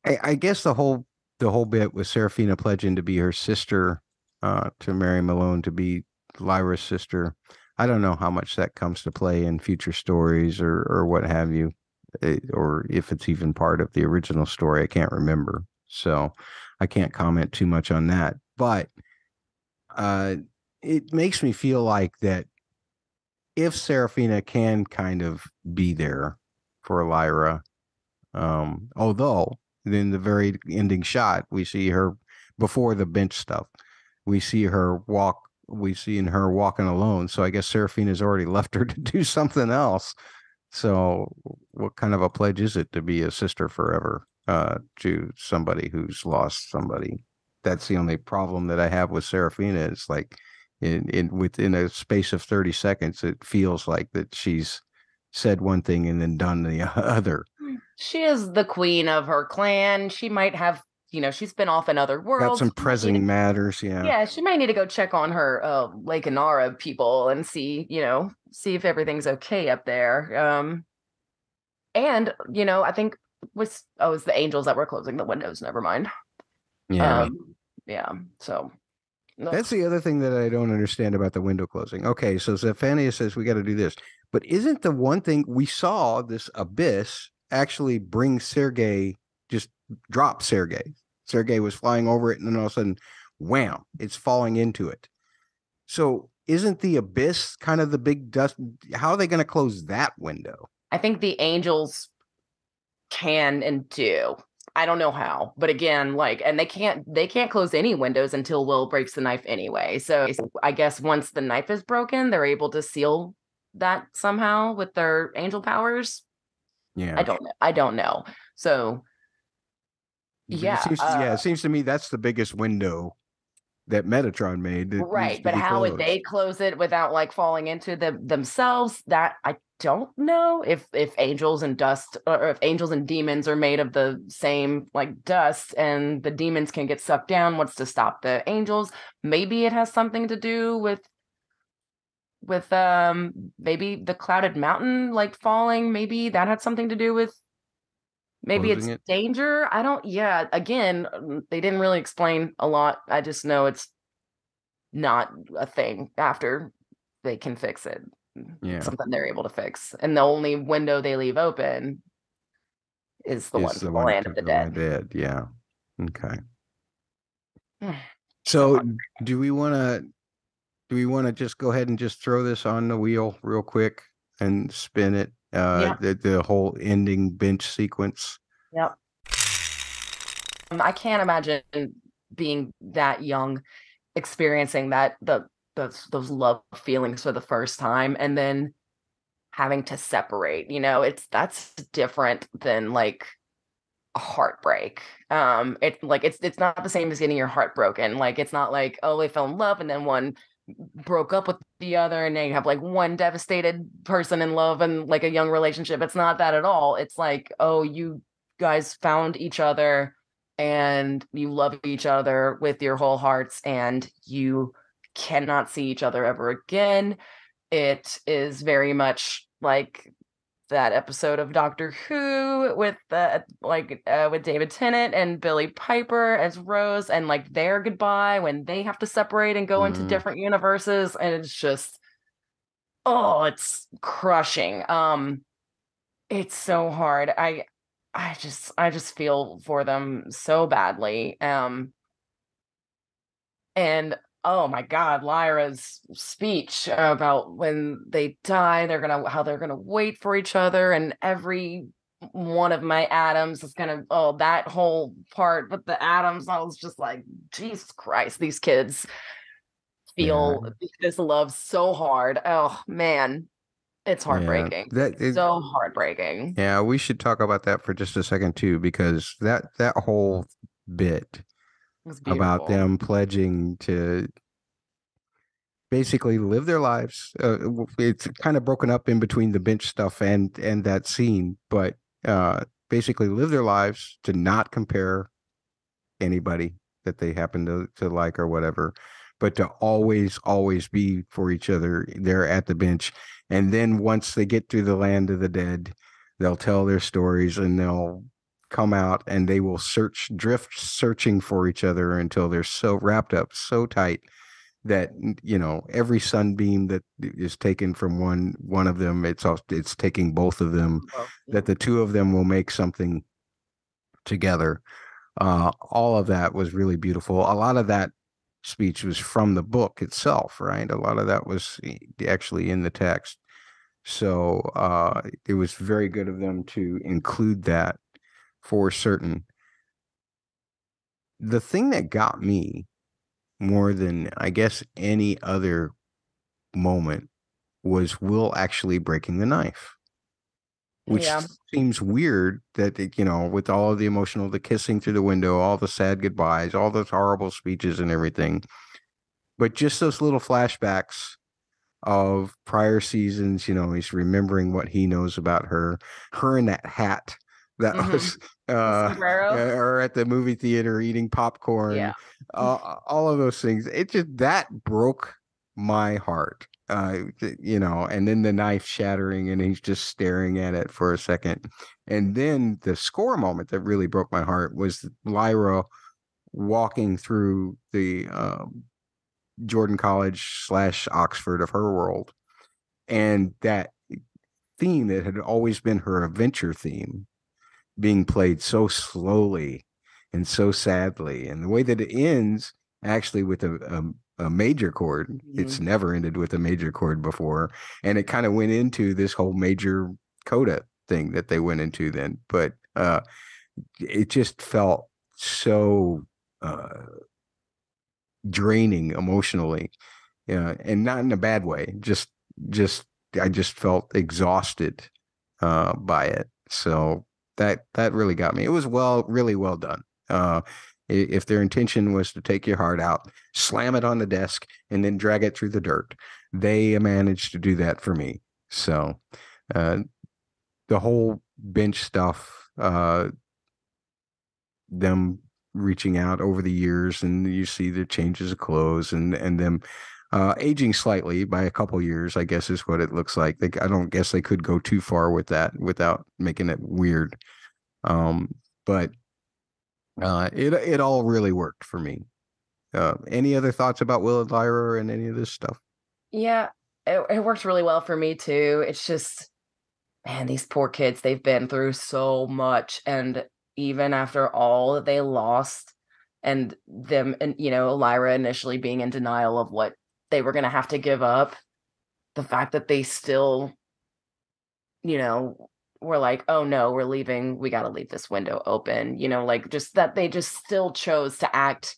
I guess the whole bit with Serafina pledging to be her sister, to Mary Malone, to be Lyra's sister. I don't know how much that comes to play in future stories or what have you, or if it's even part of the original story. I can't remember, so I can't comment too much on that. But it makes me feel like that if Serafina can kind of be there for Lyra, although in the very ending shot, we see her before the bench stuff. We see her walking alone. So I guess Serafina's already left her to do something else. So what kind of a pledge is it to be a sister forever to somebody who's lost somebody? That's the only problem that I have with Serafina. It's like within a space of 30 seconds, it feels like that she's said one thing and then done the other. She is the queen of her clan. She might have, she's been off in other worlds. Got some pressing matters, yeah. Yeah, she might need to go check on her Lake Inara people and see if everything's okay up there. And, I think it was the angels that were closing the windows. Never mind. Yeah. Yeah. So that's the other thing that I don't understand about the window closing. Okay, so Zephania says we got to do this, but isn't the one thing we saw this abyss actually bring Sergei, just drop Sergei? Sergei was flying over it, and then all of a sudden, wham! It's falling into it. So isn't the abyss kind of the big dust? How are they going to close that window? I think the angels can and do. I don't know how, but again, and they can't close any windows until Will breaks the knife anyway. So I guess once the knife is broken, they're able to seal that somehow with their angel powers. Yeah. I don't know. So yeah. It seems to me that's the biggest window that Metatron made. That needs Right, to but be how would closed. they close it without like falling into themselves? That I don't know if angels and dust, or if angels and demons are made of the same like dust, and the demons can get sucked down. What's to stop the angels? Maybe it has something to do with maybe the clouded mountain like falling. Maybe that had something to do with. Maybe Closing it's it. danger. I don't. Yeah. Again, they didn't really explain a lot. I just know it's not a thing after they can fix it. Yeah. It's something they're able to fix. And the only window they leave open is the one to the land of the dead. Dead. Yeah. Okay. So do we want to just go ahead and just throw this on the wheel real quick and spin it? Yeah. The whole ending bench sequence. Yep. I can't imagine being that young, experiencing that those love feelings for the first time, and then having to separate. That's different than like a heartbreak. It's not the same as getting your heart broken. Like, it's not like, oh, they fell in love and then one broke up with the other, and then you have like one devastated person in love and like a young relationship. It's not that at all. It's like, oh, you guys found each other and you love each other with your whole hearts, and you cannot see each other ever again. It is very much like that episode of Doctor Who with with David Tennant and Billie Piper as Rose, and like their goodbye when they have to separate and go into different universes, and it's just, oh, it's crushing. It's so hard. I just feel for them so badly. And oh my God, Lyra's speech about when they die, how they're gonna wait for each other, and every one of my atoms is gonna, oh, that whole part with the atoms, I was just like, Jesus Christ, these kids feel this love so hard. Oh man, it's heartbreaking. So heartbreaking. Yeah, we should talk about that for just a second too, because that whole bit about them pledging to basically live their lives. It's kind of broken up in between the bench stuff and that scene, but basically live their lives to not compare anybody that they happen to like or whatever, but to always be for each other there at the bench. And then once they get to the land of the dead, they'll tell their stories and they'll come out and they will drift searching for each other until they're so wrapped up so tight that, every sunbeam that is taken from one of them, it's taking both of them, that the two of them will make something together. All of that was really beautiful. A lot of that speech was from the book itself, right? A lot of that was actually in the text. So it was very good of them to include that for certain. The thing that got me more than, I guess, any other moment was Will actually breaking the knife, which seems weird that, with all of the emotional, the kissing through the window, all the sad goodbyes, all those horrible speeches and everything, but just those little flashbacks of prior seasons, he's remembering what he knows about her in that hat that was or at the movie theater eating popcorn, all of those things. It just, that broke my heart, and then the knife shattering and he's just staring at it for a second. And then the score moment that really broke my heart was Lyra walking through the Jordan College / Oxford of her world, and that theme that had always been her adventure theme being played so slowly and so sadly, and the way that it ends actually with a major chord. It's never ended with a major chord before, and it kind of went into this whole major coda thing that they went into then, but it just felt so draining emotionally, and not in a bad way, just I just felt exhausted by it. So that really got me. It was really well done. If their intention was to take your heart out, slam it on the desk, and then drag it through the dirt, they managed to do that for me. So the whole bench stuff, them reaching out over the years, and you see the changes of clothes and them aging slightly by a couple years, I guess is what it looks like. I don't guess they could go too far with that without making it weird. But it all really worked for me. Any other thoughts about Will and Lyra and any of this stuff? Yeah, it worked really well for me too. It's just, man, these poor kids, they've been through so much. And even after all that they lost, and them, and Lyra initially being in denial of what they were going to have to give up, the fact that they still, were like, oh no, we're leaving, we got to leave this window open, like just that they just still chose to act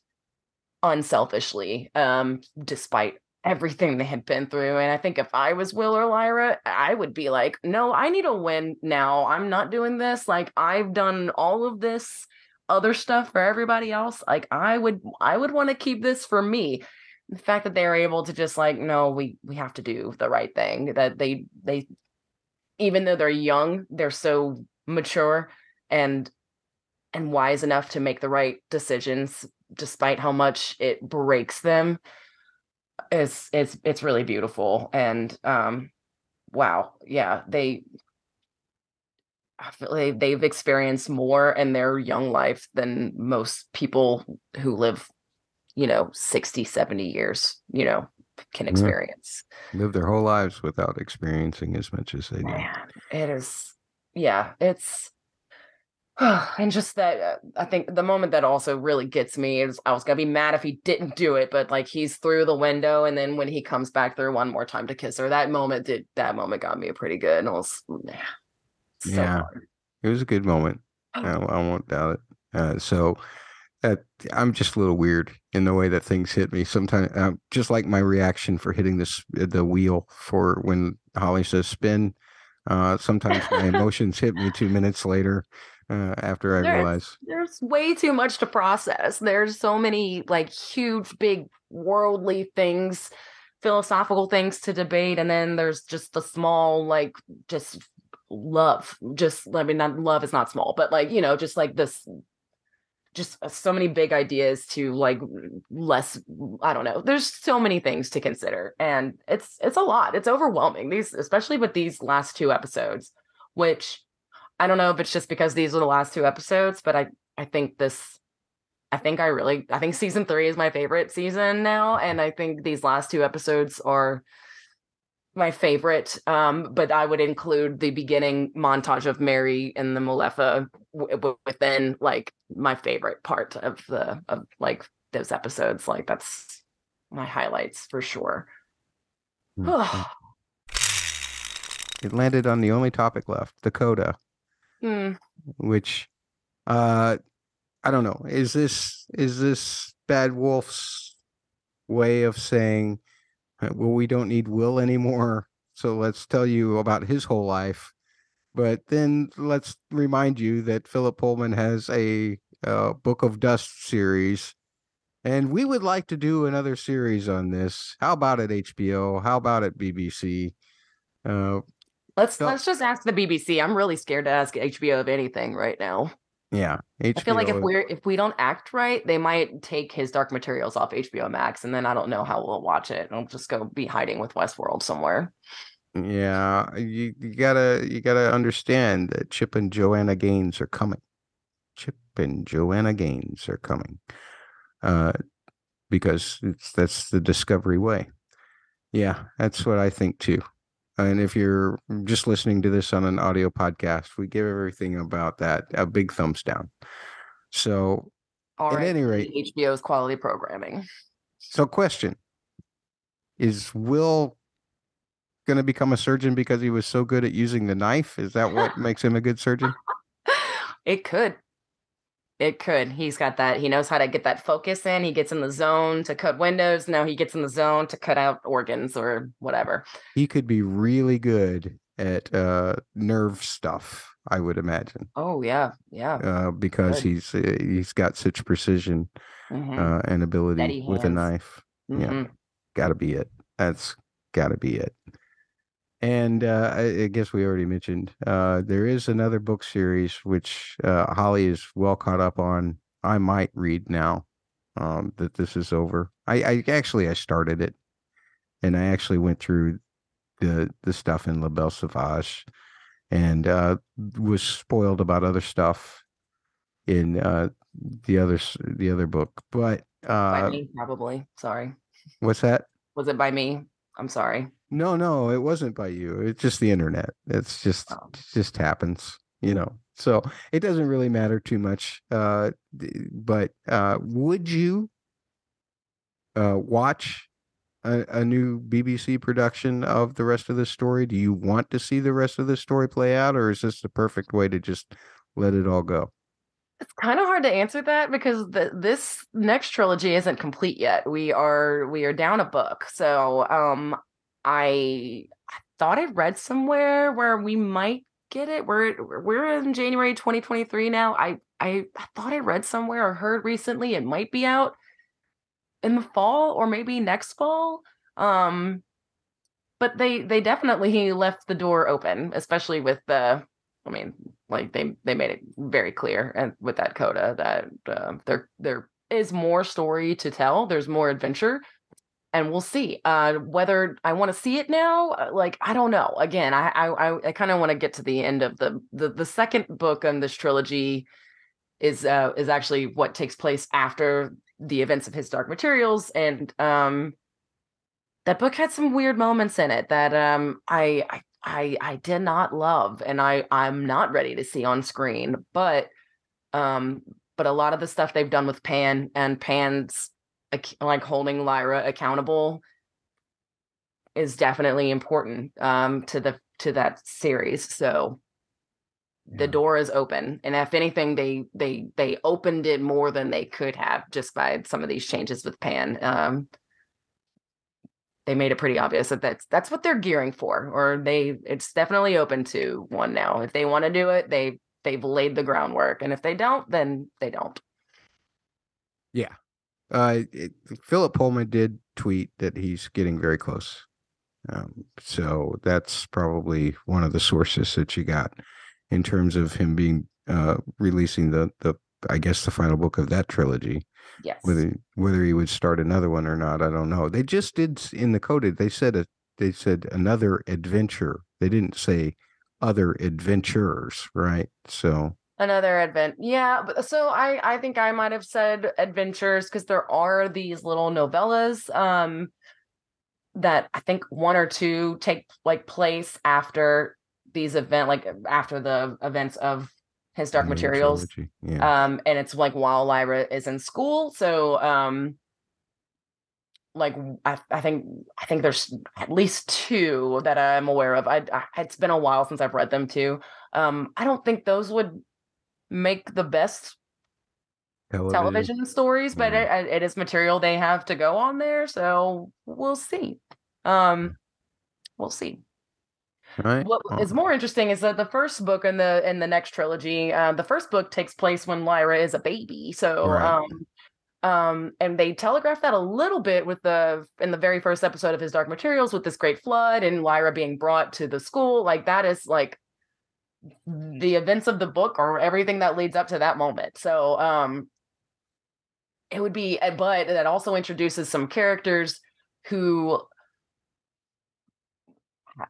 unselfishly, despite everything they had been through. And I think if I was Will or Lyra, I would be like, no, I need a win now. I'm not doing this. Like, I've done all of this other stuff for everybody else. Like, I would want to keep this for me. The fact that they were able to just like, no, we have to do the right thing, that they even though they're young, they're so mature and wise enough to make the right decisions despite how much it breaks them. It's really beautiful. And wow, yeah, they've experienced more in their young life than most people who live 60, 70 years can experience. Live their whole lives without experiencing as much as they do. Man, it is, yeah, it's and just that, I think the moment that also really gets me is I was gonna be mad if he didn't do it, but like he's through the window, and then when he comes back through one more time to kiss her, that moment got me pretty good. And I was, hard. It was a good moment. I won't doubt it. So I'm just a little weird in the way that things hit me sometimes. Just like my reaction for hitting the wheel for when Holly says spin. Sometimes my emotions hit me 2 minutes later. After I realize there's way too much to process. There's so many like huge, big worldly things, philosophical things to debate. And then there's just the small, like just love. I mean, not love is not small, but like, just like this, just so many big ideas to like less, I don't know. There's so many things to consider. And it's a lot. It's overwhelming. Especially with these last 2 episodes, which I don't know if it's just because these are the last 2 episodes, but I think season 3 is my favorite season now. And I think these last 2 episodes are my favorite. But I would include the beginning montage of Mary and the Malefa within like my favorite part of like those episodes. Like that's my highlights for sure. It landed on the only topic left, the Coda. Which I don't know, is this Bad Wolf's way of saying, well, we don't need Will anymore, so let's tell you about his whole life, but then let's remind you that Philip Pullman has a Book of Dust series, and we would like to do another series on this. How about it, HBO? How about it, BBC? Let's just ask the BBC. I'm really scared to ask HBO of anything right now. Yeah, HBO. I feel like if we don't act right, they might take His Dark Materials off HBO Max, and then I don't know how we'll watch it. I'll just go be hiding with Westworld somewhere. Yeah, you gotta understand that Chip and Joanna Gaines are coming. Because that's the Discovery way. Yeah, that's what I think too. And if you're just listening to this on an audio podcast, we give everything about that a big thumbs down. So, at any rate, HBO's quality programming. So, question: is Will going to become a surgeon because he was so good at using the knife? Is that what makes him a good surgeon? It could. He's got that. He knows how to get that focus in. He gets in the zone to cut windows. Now he gets in the zone to cut out organs or whatever. He could be really good at nerve stuff. I would imagine. Oh yeah, yeah. Because Good. he's got such precision and ability Steady with a hands. knife. Yeah, Hmm. got to be it. That's got to be it. And I guess we already mentioned there is another book series which Holly is well caught up on. I might read now that this is over. I started it, and I actually went through the stuff in La Belle Sauvage, and was spoiled about other stuff in the other book. But By me, probably. Sorry. what's that? Was it by me? I'm sorry. No, it wasn't by you. It's just the internet. Oh. It just happens, you know. So it doesn't really matter too much. But would you watch a new BBC production of the rest of the story? Do you want to see the rest of the story play out, or is this the perfect way to just let it all go? It's kind of hard to answer that because this next trilogy isn't complete yet. We are down a book. So I thought I read somewhere where we might get it. We're in January 2023 now. I thought I read somewhere or heard recently it might be out in the fall or maybe next fall. Um but they definitely left the door open, especially with the, I mean, like they made it very clear, and with that Coda, that there is more story to tell. There's more adventure, and we'll see. Whether I want to see it now, like I don't know. Again, I kind of want to get to the end of the second book on this trilogy is actually what takes place after the events of His Dark Materials, and that book had some weird moments in it that I did not love, and I'm not ready to see on screen. But a lot of the stuff they've done with Pan and Pan's like holding Lyra accountable is definitely important to that series. So the door is open, and if anything, they opened it more than they could have just by some of these changes with Pan. They made it pretty obvious that that's what they're gearing for, or it's definitely open to one now. If they want to do it, they've laid the groundwork, and if they don't, then they don't. Yeah. Philip Pullman did tweet that he's getting very close. So that's probably one of the sources that you got in terms of him being releasing the I guess the final book of that trilogy. Yes. Whether he would start another one or not, I don't know. They just did in the Coda. They said another adventure. They didn't say other adventurers, right? So another advent. Yeah, but so I think I might have said adventures because there are these little novellas that I think one or two take like place after these after the events of His Dark Materials. Yeah. And it's like while Lyra is in school. So like I think there's at least two that I'm aware of. It's been a while since I've read them too. I don't think those would make the best television stories, but it is material they have to go on there, so we'll see. We'll see. Right. What is more interesting is that the first book in the next trilogy, the first book takes place when Lyra is a baby. So right. And they telegraph that a little bit in the very first episode of His Dark Materials with this great flood and Lyra being brought to the school. Like that is like the events of the book or everything that leads up to that moment. So it would be, but that also introduces some characters who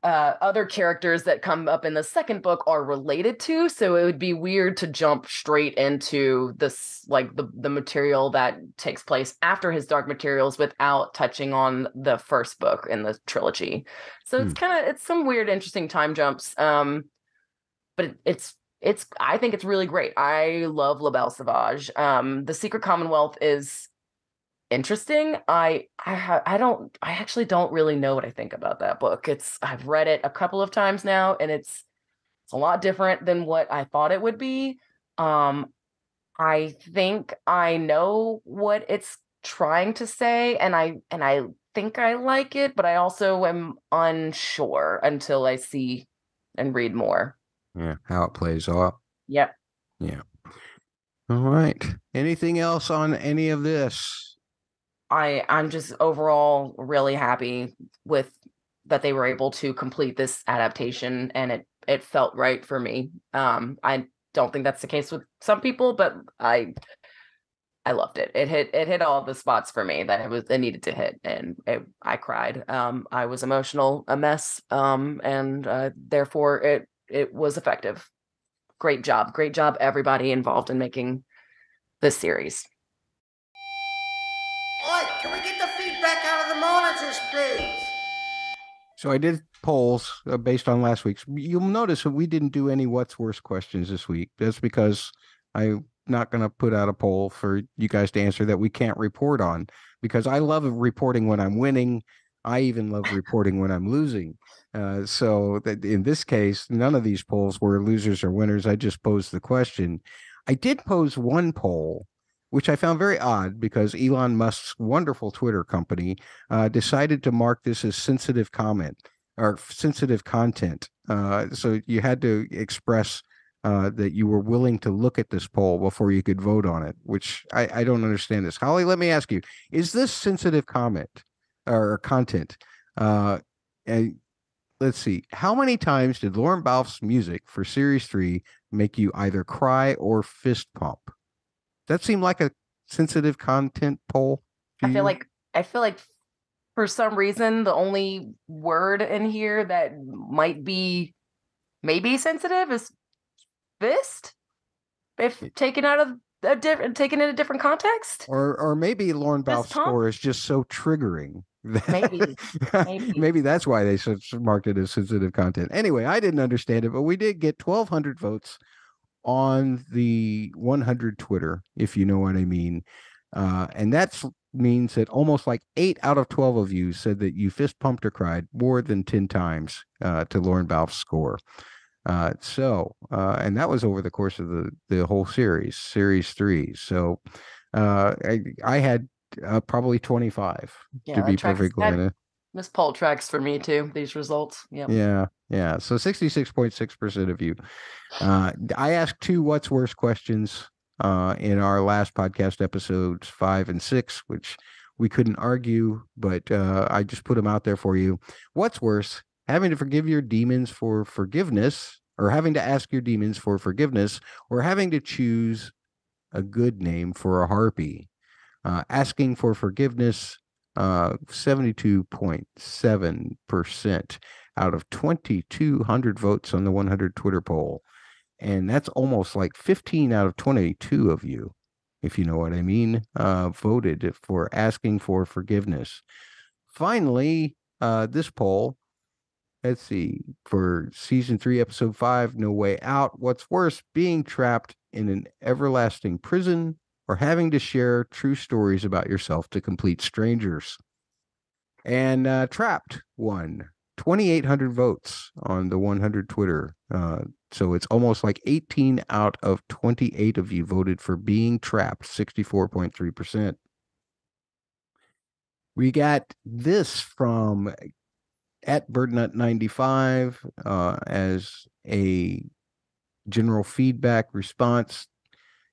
other characters that come up in the second book are related to, so it would be weird to jump straight into this, like the material that takes place after His Dark Materials without touching on the first book in the trilogy. So it's some weird, interesting time jumps. But it's I think it's really great. I love La Belle Sauvage. The Secret Commonwealth is interesting. I actually don't really know what I think about that book. I've read it a couple of times now, and it's a lot different than what I thought it would be. I think I know what it's trying to say, and I think I like it, but I also am unsure until I see and read more. Yeah, how it plays off. Yep. Yeah. All right. Anything else on any of this? I'm just overall really happy with that they were able to complete this adaptation, and it felt right for me. I don't think that's the case with some people, but I loved it. It hit all the spots for me that it needed to hit, and I cried. I was emotional, a mess, and therefore it was effective. Great job, everybody involved in making this series. Oi, can we get the feedback out of the monitors, please? So I did polls based on last week's. You'll notice that we didn't do any what's worse questions this week. That's because I'm not going to put out a poll for you guys to answer that we can't report on, because I love reporting when I'm winning. I even love reporting when I'm losing. So that in this case, none of these polls were losers or winners. I just posed the question. I did pose one poll, which I found very odd, because Elon Musk's wonderful Twitter company decided to mark this as sensitive comment or sensitive content. So you had to express that you were willing to look at this poll before you could vote on it, which I don't understand this. Holly, let me ask you, is this sensitive comment or content? And let's see, how many times did Lauren Balfe's music for Series 3 make you either cry or fist pump? That seemed like a sensitive content poll. I feel like for some reason the only word in here that might be maybe sensitive is fist, if taken out of taken in a different context. Or maybe Lauren Balfe's score is just so triggering. Maybe that's why they marked it as sensitive content. Anyway, I didn't understand it, but we did get 1,200 votes on the 100 Twitter, if you know what I mean. And that means that almost like 8 out of 12 of you said that you fist pumped or cried more than 10 times to Lauren Balfe's score. And that was over the course of the whole series 3. So I had probably 25 to be perfectly honest. This poll tracks for me too, these results. Yeah. So 66.6% of you. I asked 2 what's worse questions in our last podcast episodes 5 and 6, which we couldn't argue, but I just put them out there for you. What's worse, having to forgive your demons for forgiveness, or having to ask your demons for forgiveness, or having to choose a good name for a harpy? Asking for forgiveness, 72.7% out of 2,200 votes on the 100 Twitter poll. And that's almost like 15 out of 22 of you, if you know what I mean, voted for asking for forgiveness. Finally, this poll, let's see, for season 3, episode 5, No Way Out, what's worse, being trapped in an everlasting prison or having to share true stories about yourself to complete strangers? And Trapped won 2,800 votes on the 100 Twitter. So it's almost like 18 out of 28 of you voted for being trapped, 64.3%. We got this from @BirdNut95 as a general feedback response.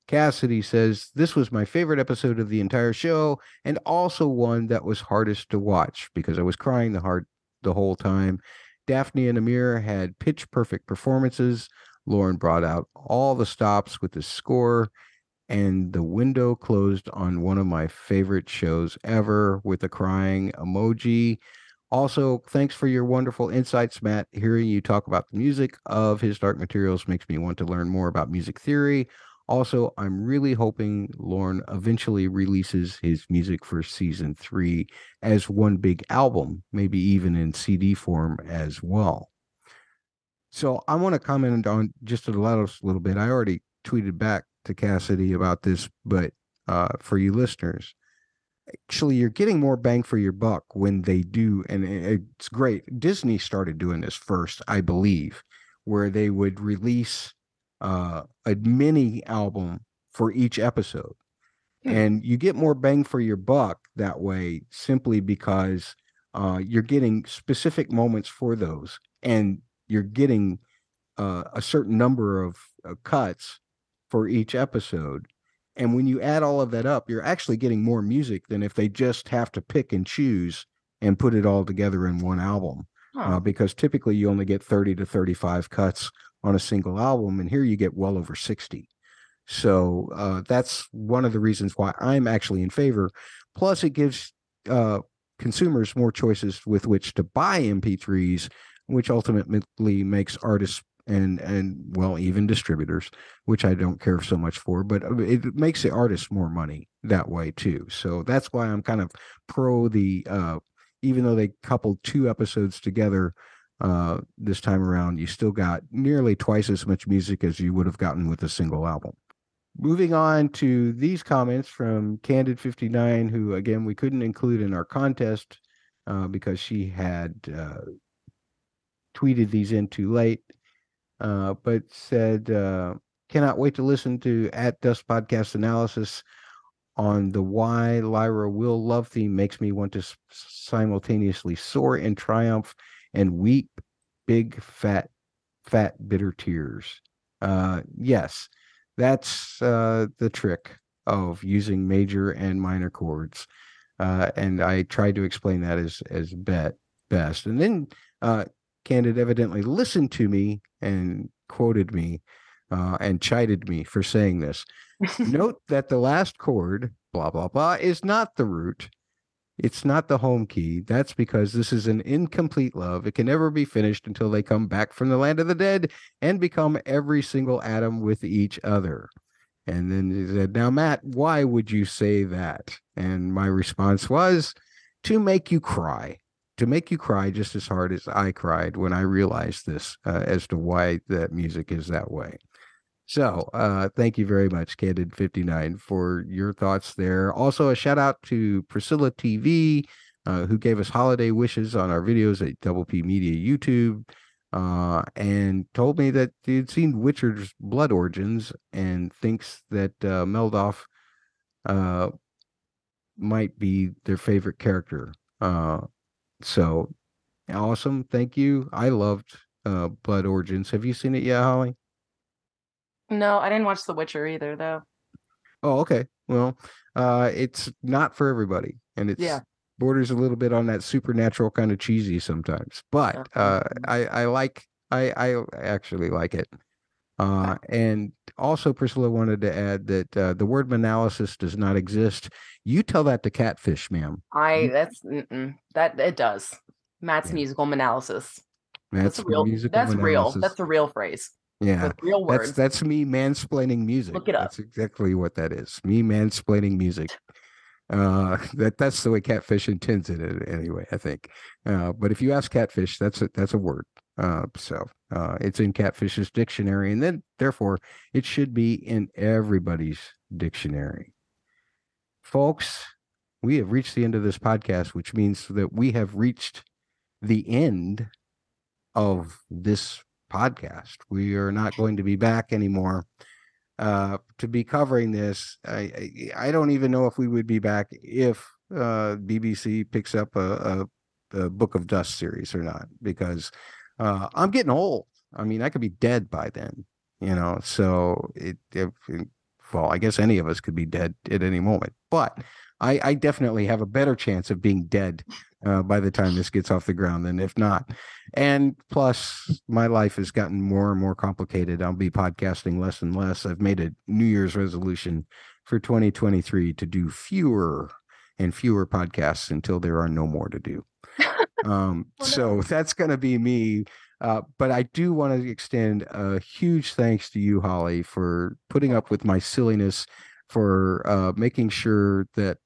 Cassidy says, this was my favorite episode of the entire show, and also one that was hardest to watch because I was crying the whole time. Daphne and Amir had pitch perfect performances. Lauren brought out all the stops with the score, and the window closed on one of my favorite shows ever with a crying emoji. Also, thanks for your wonderful insights, Matt. Hearing you talk about the music of His Dark Materials makes me want to learn more about music theory. Also, I'm really hoping Lauren eventually releases his music for season 3 as one big album, maybe even in CD form as well. So I want to comment on just a little bit. I already tweeted back to Cassidy about this, but for you listeners, actually, you're getting more bang for your buck when they do, and it's great. Disney started doing this first, I believe, where they would release a mini album for each episode. And you get more bang for your buck that way, simply because you're getting specific moments for those, and you're getting a certain number of cuts for each episode. And when you add all of that up, you're actually getting more music than if they just have to pick and choose and put it all together in one album. Because typically you only get 30 to 35 cuts on a single album, and here you get well over 60. So that's one of the reasons why I'm actually in favor. Plus, it gives consumers more choices with which to buy MP3s, which ultimately makes artists and well, even distributors, which I don't care so much for, but it makes the artists more money that way too. So that's why I'm kind of pro the even though they coupled 2 episodes together this time around, you still got nearly twice as much music as you would have gotten with a single album. Moving on to these comments from Candid59, who again we couldn't include in our contest because she had tweeted these in too late, but said, cannot wait to listen to At Dust Podcast analysis on the why Lyra Will love theme makes me want to simultaneously soar in triumph and weep big, fat, bitter tears. Yes, that's the trick of using major and minor chords. And I tried to explain that as best. And then Candid evidently listened to me and quoted me and chided me for saying this. Note that the last chord, blah, blah, blah, is not the root. It's not the home key. That's because this is an incomplete love. It can never be finished until they come back from the land of the dead and become every single atom with each other. And then he said, now, Matt, why would you say that? And my response was, to make you cry. To make you cry just as hard as I cried when I realized this as to why that music is that way. So thank you very much, Candid59, for your thoughts there. Also, a shout out to Priscilla TV, who gave us holiday wishes on our videos at Double P Media YouTube, and told me that he'd seen Witcher's Blood Origins and thinks that Meldoff might be their favorite character. So awesome. Thank you. I loved Blood Origins. Have you seen it yet, Holly? No, I didn't watch The Witcher either, though. Oh, okay. Well, it's not for everybody, and it's borders a little bit on that supernatural kind of cheesy sometimes. But I actually like it. And also, Priscilla wanted to add that the word manalysis does not exist. You tell that to Catfish, ma'am. That it does. Matt's musical manalysis. That's real. That's a real phrase. Yeah, with real words. That's me mansplaining music. Look it up. That's exactly what that is. Me mansplaining music. That's the way Catfish intends it anyway, I think. But if you ask Catfish, that's a word. So it's in Catfish's dictionary, and then therefore it should be in everybody's dictionary. Folks, we have reached the end of this podcast, which means that we have reached the end of this podcast. We are not going to be back anymore to be covering this. I don't even know if we would be back if BBC picks up a Book of Dust series or not, because I'm getting old. I mean, I could be dead by then, so well, I guess any of us could be dead at any moment, but I definitely have a better chance of being dead by the time this gets off the ground than if not. And plus, my life has gotten more and more complicated. I'll be podcasting less and less. I've made a New Year's resolution for 2023 to do fewer and fewer podcasts until there are no more to do. So that's going to be me. But I do want to extend a huge thanks to you, Holly, for putting up with my silliness, for making sure that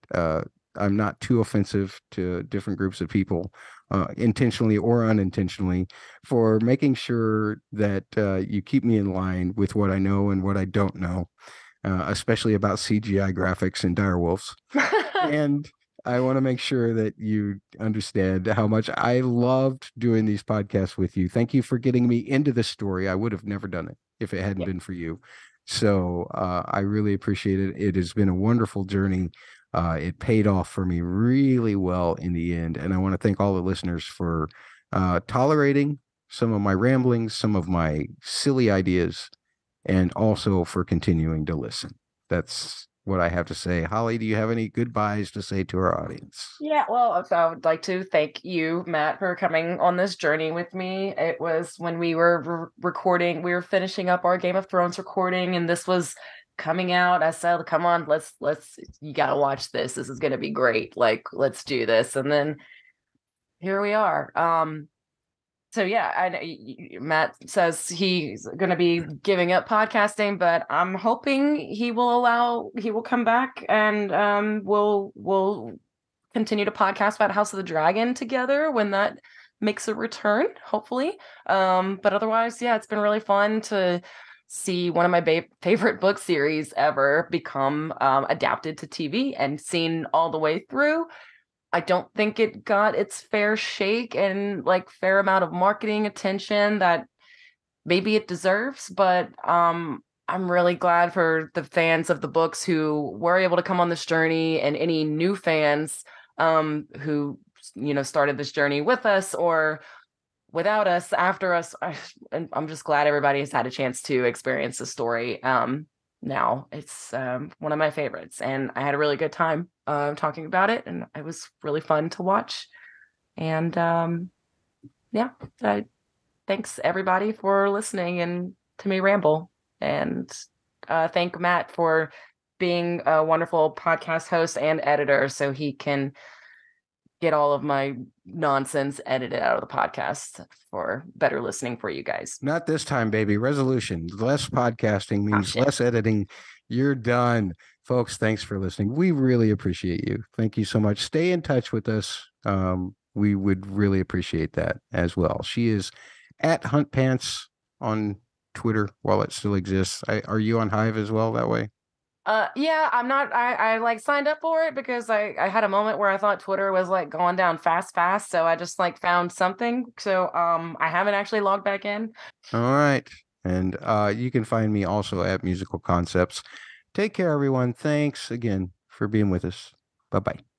I'm not too offensive to different groups of people, intentionally or unintentionally, for making sure that you keep me in line with what I know and what I don't know, especially about CGI graphics and direwolves. And I want to make sure that you understand how much I loved doing these podcasts with you. Thank you for getting me into this story. I would have never done it if it hadn't been for you. So I really appreciate it. It has been a wonderful journey. It paid off for me really well in the end. And I want to thank all the listeners for tolerating some of my ramblings, some of my silly ideas, and also for continuing to listen. That's what I have to say. Holly, do you have any goodbyes to say to our audience? Yeah, well, I would like to thank you, Matt, for coming on this journey with me. It was when we were recording, we were finishing up our Game of Thrones recording, and this was coming out. I said, come on, let's, you got to watch this. This is going to be great. Like, let's do this. And then here we are. So yeah, I know Matt says he's going to be giving up podcasting, but I'm hoping he will come back and we'll continue to podcast about House of the Dragon together when that makes a return, hopefully. But otherwise, yeah, it's been really fun to see one of my favorite book series ever become adapted to TV and seen all the way through. I don't think it got its fair shake and like fair amount of marketing attention that maybe it deserves, but I'm really glad for the fans of the books who were able to come on this journey, and any new fans who started this journey with us or without us, after us. I'm just glad everybody has had a chance to experience the story. Now it's one of my favorites, and I had a really good time talking about it, and it was really fun to watch. And thanks everybody for listening and to me ramble, and thank Matt for being a wonderful podcast host and editor, so he can get all of my nonsense edited out of the podcast for better listening for you guys. Not this time, baby. Resolution. Less podcasting means less editing. You're done. Folks, thanks for listening. We really appreciate you. Thank you so much. Stay in touch with us. We would really appreciate that as well. She is at Hunt Pants on Twitter while it still exists. Are you on Hive as well that way? Yeah, I'm not. I like signed up for it because I had a moment where I thought Twitter was like going down fast. So I just like found something. So I haven't actually logged back in. All right. And you can find me also at Musical Concepts. Take care, everyone. Thanks again for being with us. Bye-bye.